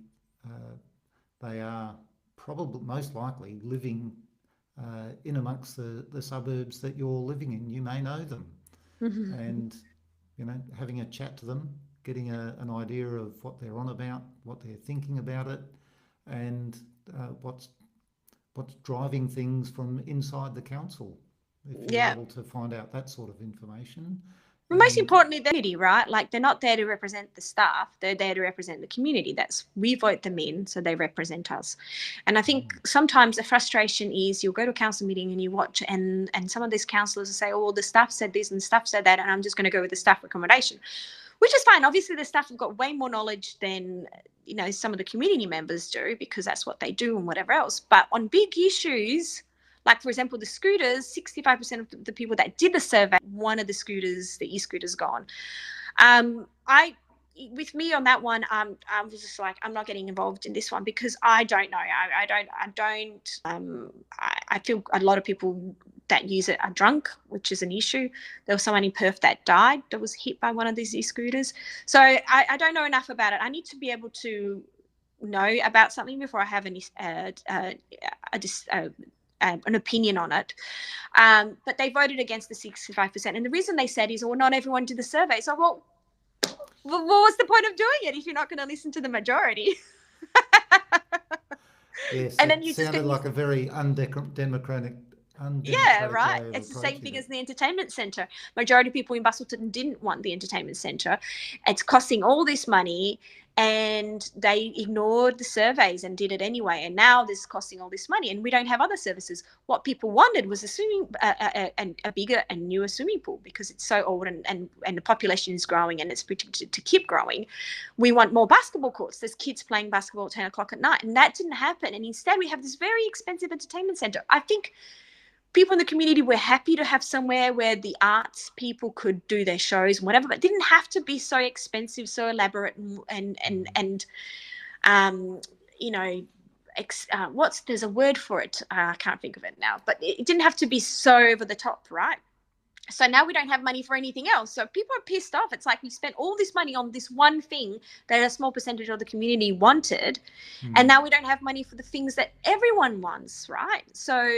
they are probably most likely living in amongst the suburbs that you're living in. You may know them, and you know, having a chat to them, getting an idea of what they're on about, what they're thinking about it, and what's driving things from inside the council. If you're able to find out that sort of information. Well, most importantly, the community, right? Like, they're not there to represent the staff; they're there to represent the community. We vote them in, so they represent us. And I think sometimes the frustration is you'll go to a council meeting and you watch, and some of these councillors will say, "Oh, well, the staff said this and staff said that, and I'm just going to go with the staff recommendation," which is fine. Obviously, the staff have got way more knowledge than, you know, some of the community members do, because that's what they do and whatever else. But on big issues, like, for example, the scooters, 65% of the people that did the survey, one of the scooters, the e-scooter's gone. With me on that one, I was just like, I'm not getting involved in this one because I don't know. I feel a lot of people that use it are drunk, which is an issue. There was someone in Perth that died that was hit by one of these e-scooters. So I don't know enough about it. I need to be able to know about something before I have an opinion on it. But they voted against the 65%. And the reason they said is, well, not everyone did the survey. So, well, what was the point of doing it if you're not going to listen to the majority? Yes, and then it sounded like a very undemocratic yeah, right. It's the same thing it. as the entertainment centre. Majority of people in Busselton didn't want the entertainment centre. It's costing all this money, and they ignored the surveys and did it anyway. And now this is costing all this money, and we don't have other services. What people wanted was a bigger and newer swimming pool, because it's so old and the population is growing and it's predicted to keep growing. We want more basketball courts. There's kids playing basketball at 10 o'clock at night, and that didn't happen. And instead we have this very expensive entertainment centre. I think people in the community were happy to have somewhere where the arts people could do their shows and whatever, but it didn't have to be so expensive, so elaborate, and you know, there's a word for it. I can't think of it now, but it didn't have to be so over the top, right? So now we don't have money for anything else. So people are pissed off. It's like we spent all this money on this one thing that a small percentage of the community wanted, and now we don't have money for the things that everyone wants, right? So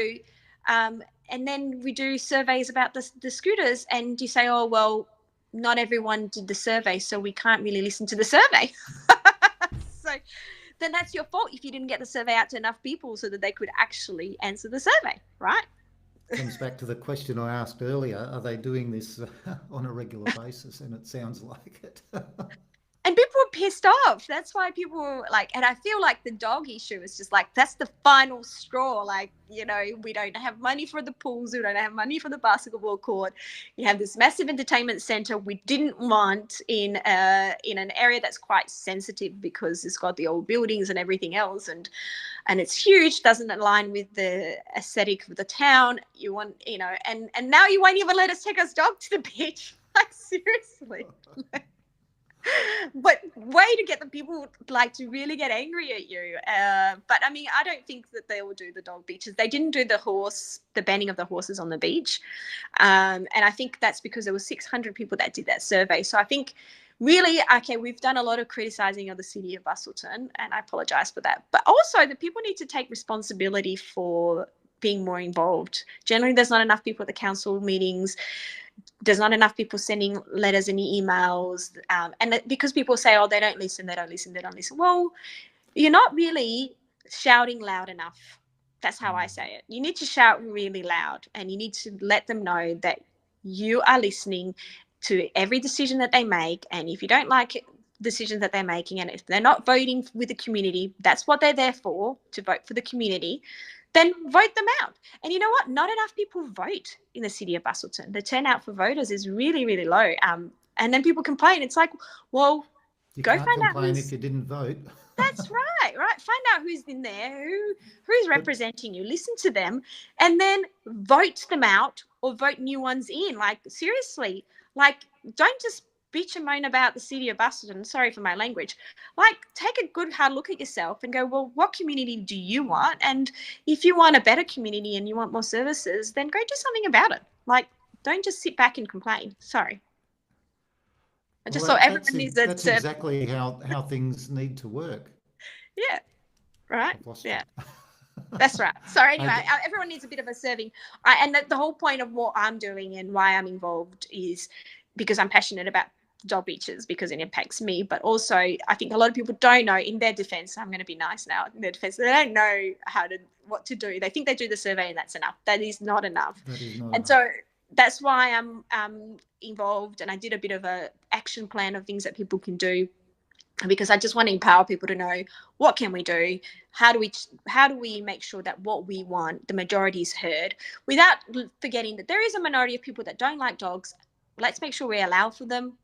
and then we do surveys about the scooters, and you say, oh well, not everyone did the survey, so we can't really listen to the survey. So then that's your fault if you didn't get the survey out to enough people so that they could actually answer the survey, right? Comes back to the question I asked earlier, are they doing this on a regular basis? And it sounds like it. And people were pissed off. That's why people were like, and I feel like the dog issue is just like, that's the final straw. Like, you know, we don't have money for the pools. We don't have money for the basketball court. You have this massive entertainment center we didn't want in an area that's quite sensitive because it's got the old buildings and everything else. And it's huge, doesn't align with the aesthetic of the town. You want, you know, and now you won't even let us take our dog to the beach. Like, seriously. But way to get the people like to really get angry at you. But I mean, I don't think that they will do the dog beaches. They didn't do the banning of the horses on the beach. And I think that's because there were 600 people that did that survey. So I think really, okay, we've done a lot of criticizing of the city of Busselton, and I apologize for that. But also the people need to take responsibility for being more involved. Generally, there's not enough people at the council meetings. There's not enough people sending letters and emails. And because people say, oh, they don't listen. Well, you're not really shouting loud enough. That's how I say it. You need to shout really loud, and you need to let them know that you are listening to every decision that they make. And if you don't like decisions that they're making, and if they're not voting with the community, that's what they're there for, to vote for the community, then vote them out. And you know what? Not enough people vote in the city of Busselton. The turnout for voters is really, really low. And then people complain. It's like, well, You go can't find out complain if you didn't vote. That's right. Find out who's in there, who's But representing you. Listen to them, and then vote them out or vote new ones in. Like, seriously, like, don't just bitch and moan about the city of Busselton. Sorry for my language. Like, take a good hard look at yourself and go, well, what community do you want? And if you want a better community and you want more services, then go do something about it. Like, don't just sit back and complain. Sorry. I just well, thought everyone needs a that's service. exactly how things need to work. Yeah. Right. I've lost Yeah. it. That's right. So anyway, Okay. everyone needs a bit of a serving. And the whole point of what I'm doing and why I'm involved is because I'm passionate about dog beaches, because it impacts me. But also, I think a lot of people don't know, in their defense, I'm going to be nice now, in their defense, they don't know what to do. They think they do the survey and that's enough. That is not enough. That is not And enough. so that's why I'm involved, and I did a bit of a action plan of things that people can do, because I just want to empower people to know, what can we do? How do we make sure that what we want, the majority, is heard, without forgetting that there is a minority of people that don't like dogs. Let's make sure we allow for them,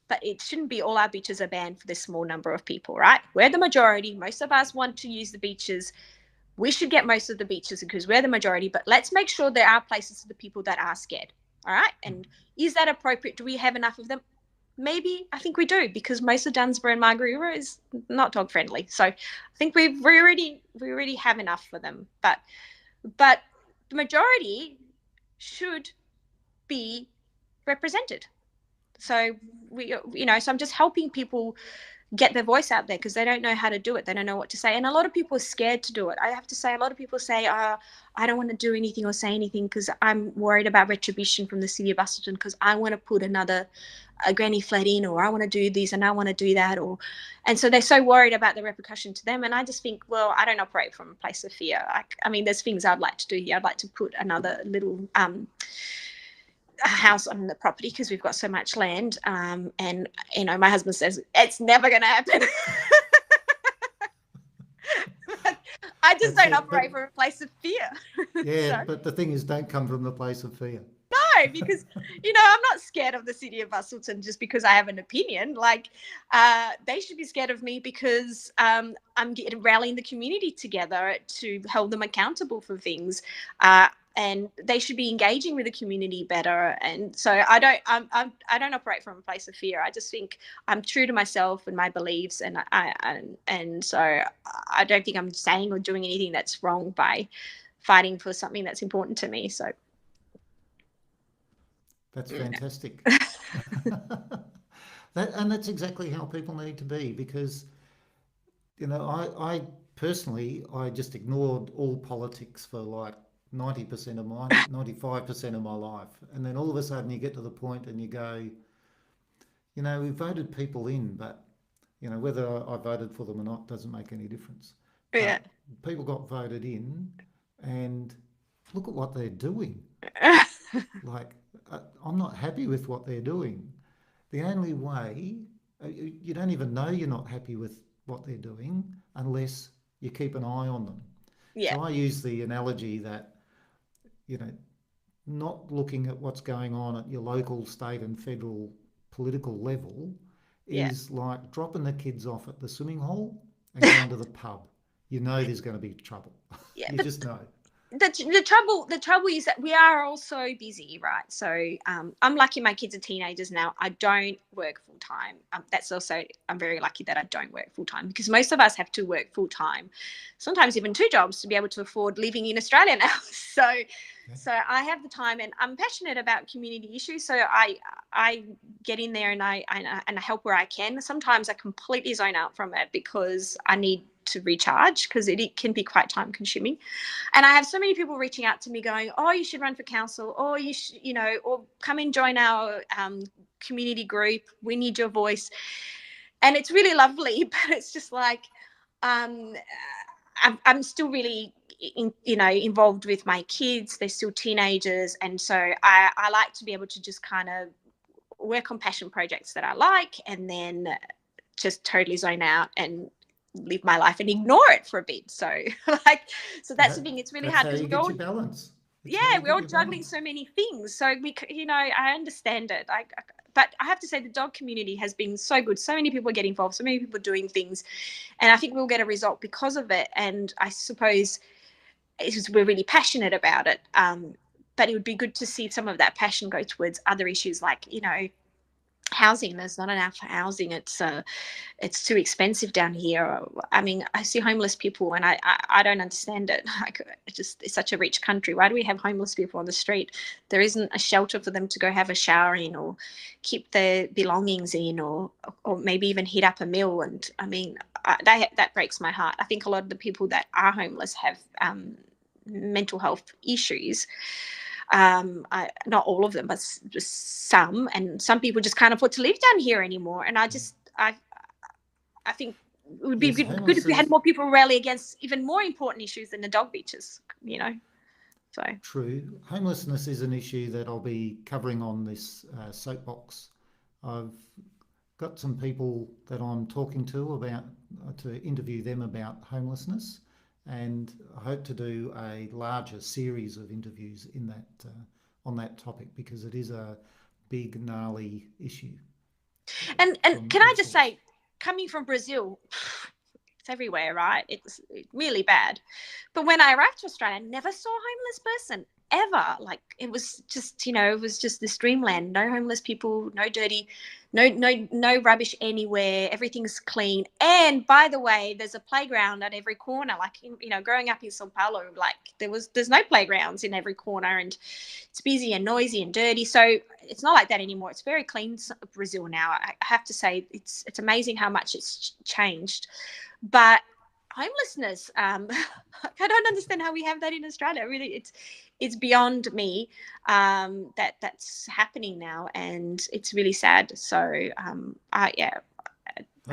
but it shouldn't be all our beaches are banned for this small number of people, right? We're the majority. Most of us want to use the beaches. We should get most of the beaches because we're the majority, but let's make sure there are places for the people that are scared. All right. And is that appropriate? Do we have enough of them? Maybe. I think we do, because most of Dunsborough and Margaret River is not dog friendly. So I think we already have enough for them. But the majority should be represented. So so I'm just helping people get their voice out there, because they don't know how to do it. They don't know what to say. And a lot of people are scared to do it. I have to say, a lot of people say, I don't want to do anything or say anything because I'm worried about retribution from the city of Busselton, because I want to put a granny flat in, or I want to do this and I want to do that. And so they're so worried about the repercussion to them. And I just think, well, I don't operate from a place of fear. I mean, there's things I'd like to do here. I'd like to put another little a house on the property because we've got so much land, and my husband says it's never going to happen. I just don't operate from a place of fear. Yeah, but the thing is, don't come from the place of fear. No, because I'm not scared of the city of Busselton just because I have an opinion. Like, they should be scared of me because I'm rallying the community together to hold them accountable for things. And they should be engaging with the community better. And so I don't operate from a place of fear. I just think I'm true to myself and my beliefs, and so I don't think I'm saying or doing anything that's wrong by fighting for something that's important to me. So That's fantastic. And that's exactly how people need to be because, I personally, I just ignored all politics for like 90% of 95% of my life. And then all of a sudden you get to the point and you go, we voted people in, but, whether I voted for them or not doesn't make any difference. Yeah. But people got voted in and look at what they're doing. Like, I'm not happy with what they're doing. The only way, you don't even know you're not happy with what they're doing unless you keep an eye on them. Yeah. So I use the analogy that, you know, not looking at what's going on at your local, state, and federal political level Yeah. is like dropping the kids off at the swimming hole and going to the pub. You know there's going to be trouble. Yeah. You But just know. the trouble is that we are all so busy, right? So I'm lucky my kids are teenagers now. I don't work full time. That's also, I'm very lucky that I don't work full time because most of us have to work full time, sometimes even two jobs to be able to afford living in Australia now. So Yeah. so I have the time and I'm passionate about community issues. So I get in there and I help where I can. Sometimes I completely zone out from it because I need to recharge because it can be quite time consuming. And I have so many people reaching out to me going, oh, you should run for council, or you should, or come and join our community group. We need your voice. And it's really lovely, but it's just like, um, I'm still really, involved with my kids. They're still teenagers. And so I like to be able to just kind of work on passion projects that I like and then just totally zone out and live my life and ignore it for a bit. So so that's the That, thing. It's really that's hard how because you get your balance. It's yeah, how you we're get all your juggling balance. so many things. So I understand it. But I have to say the dog community has been so good. So many people get involved. So many people doing things, and I think we'll get a result because of it. And I suppose we're really passionate about it. But it would be good to see some of that passion go towards other issues like housing. There's not enough housing. It's too expensive down here. I mean, I see homeless people and I don't understand it. Like, it's such a rich country. Why do we have homeless people on the street? There isn't a shelter for them to go have a shower in or keep their belongings in or maybe even heat up a meal. And I mean, that breaks my heart. I think a lot of the people that are homeless have mental health issues. Not all of them, but just some, and some people just can't afford to live down here anymore. And I think it would be Yes, good if we had more people rally against even more important issues than the dog beaches, So true. Homelessness is an issue that I'll be covering on this soapbox. I've got some people that I'm talking to about to interview them about homelessness, and I hope to do a larger series of interviews in that on that topic because it is a big gnarly issue. and From can all I just sorts. say, coming from Brazil, it's everywhere, right? It's really bad. But when I arrived to Australia, I never saw a homeless person ever. Like it was just, it was just this dreamland. No homeless people, no dirty, no rubbish anywhere. Everything's clean. And by the way, there's a playground at every corner. Like growing up in Sao Paulo, like there's no playgrounds in every corner, and it's busy and noisy and dirty. So it's not like that anymore. It's very clean Brazil now. I have to say it's amazing how much it's changed. But homelessness, I don't understand how we have that in Australia. Really, it's beyond me that's happening now, and it's really sad. So I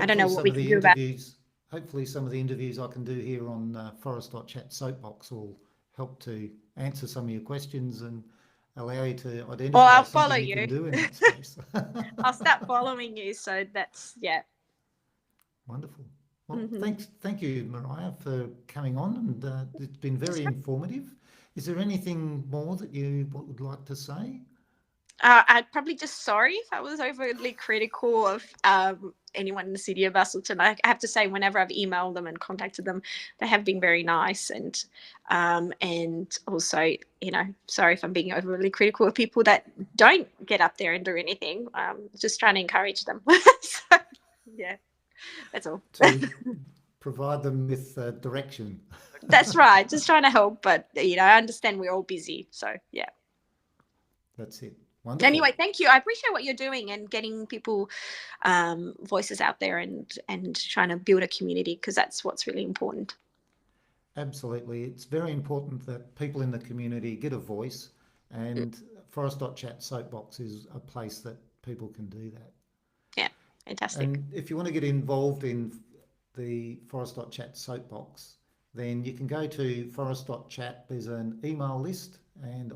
don't Hopefully, know what some we of can the do about it. interviews, hopefully, some of the interviews I can do here on Forrest.Chat Soapbox will help to answer some of your questions and allow you to Or identify I'll follow something you you. can do in that space. I'll start following you. So that's Wonderful. Well, Mm-hmm. thank you, Mariah, for coming on, and it's been very informative. Is there anything more that you would like to say? I'd probably just sorry if I was overly critical of anyone in the city of Busselton. I have to say, whenever I've emailed them and contacted them, they have been very nice. And also, sorry if I'm being overly critical of people that don't get up there and do anything. Just trying to encourage them. So, yeah, that's all. To provide them with direction. That's right. Just trying to help, but I understand we're all busy. So yeah. That's it. Wonderful. Anyway, thank you. I appreciate what you're doing and getting people voices out there and trying to build a community, because that's what's really important. Absolutely. It's very important that people in the community get a voice, and Forrest.Chat Soapbox is a place that people can do that. Yeah, fantastic. And if you want to get involved in the Forrest.Chat Soapbox, then you can go to Forrest.Chat. There's an email list, and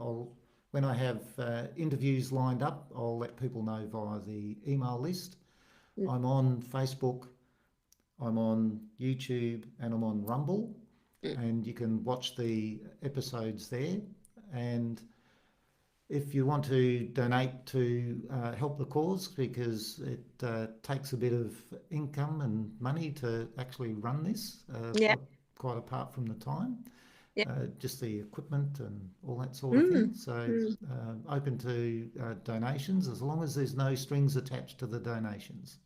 when I have interviews lined up, I'll let people know via the email list. I'm on Facebook, I'm on YouTube, and I'm on Rumble, and you can watch the episodes there. And if you want to donate to help the cause, because it takes a bit of income and money to actually run this, Yeah. quite apart from the time, Yeah. just the equipment and all that sort of thing. So open to donations, as long as there's no strings attached to the donations.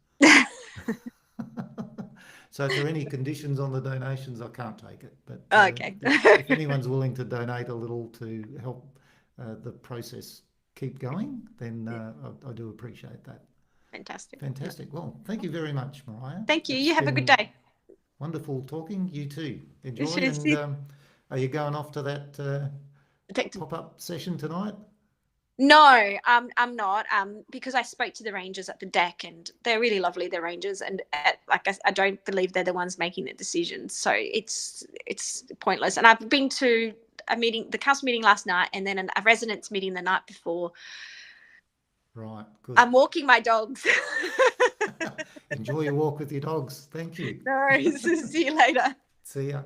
So if there are any conditions on the donations, I can't take it. But Okay. if anyone's willing to donate a little to help the process keep going, then I do appreciate that. Fantastic. Fantastic. Well, thank you very much, Mariah. Thank you. It's You have a good day. Wonderful talking. You too. Enjoy. Cheers. And are you going off to that pop-up session tonight? No, I'm not. Because I spoke to the rangers at the deck, and they're really lovely. The rangers, and I don't believe they're the ones making the decisions. So it's pointless. And I've been to a meeting, the council meeting last night, and then a residents meeting the night before. Right. Good. I'm walking my dogs. Enjoy your walk with your dogs. Thank you. No worries. See you later. See ya.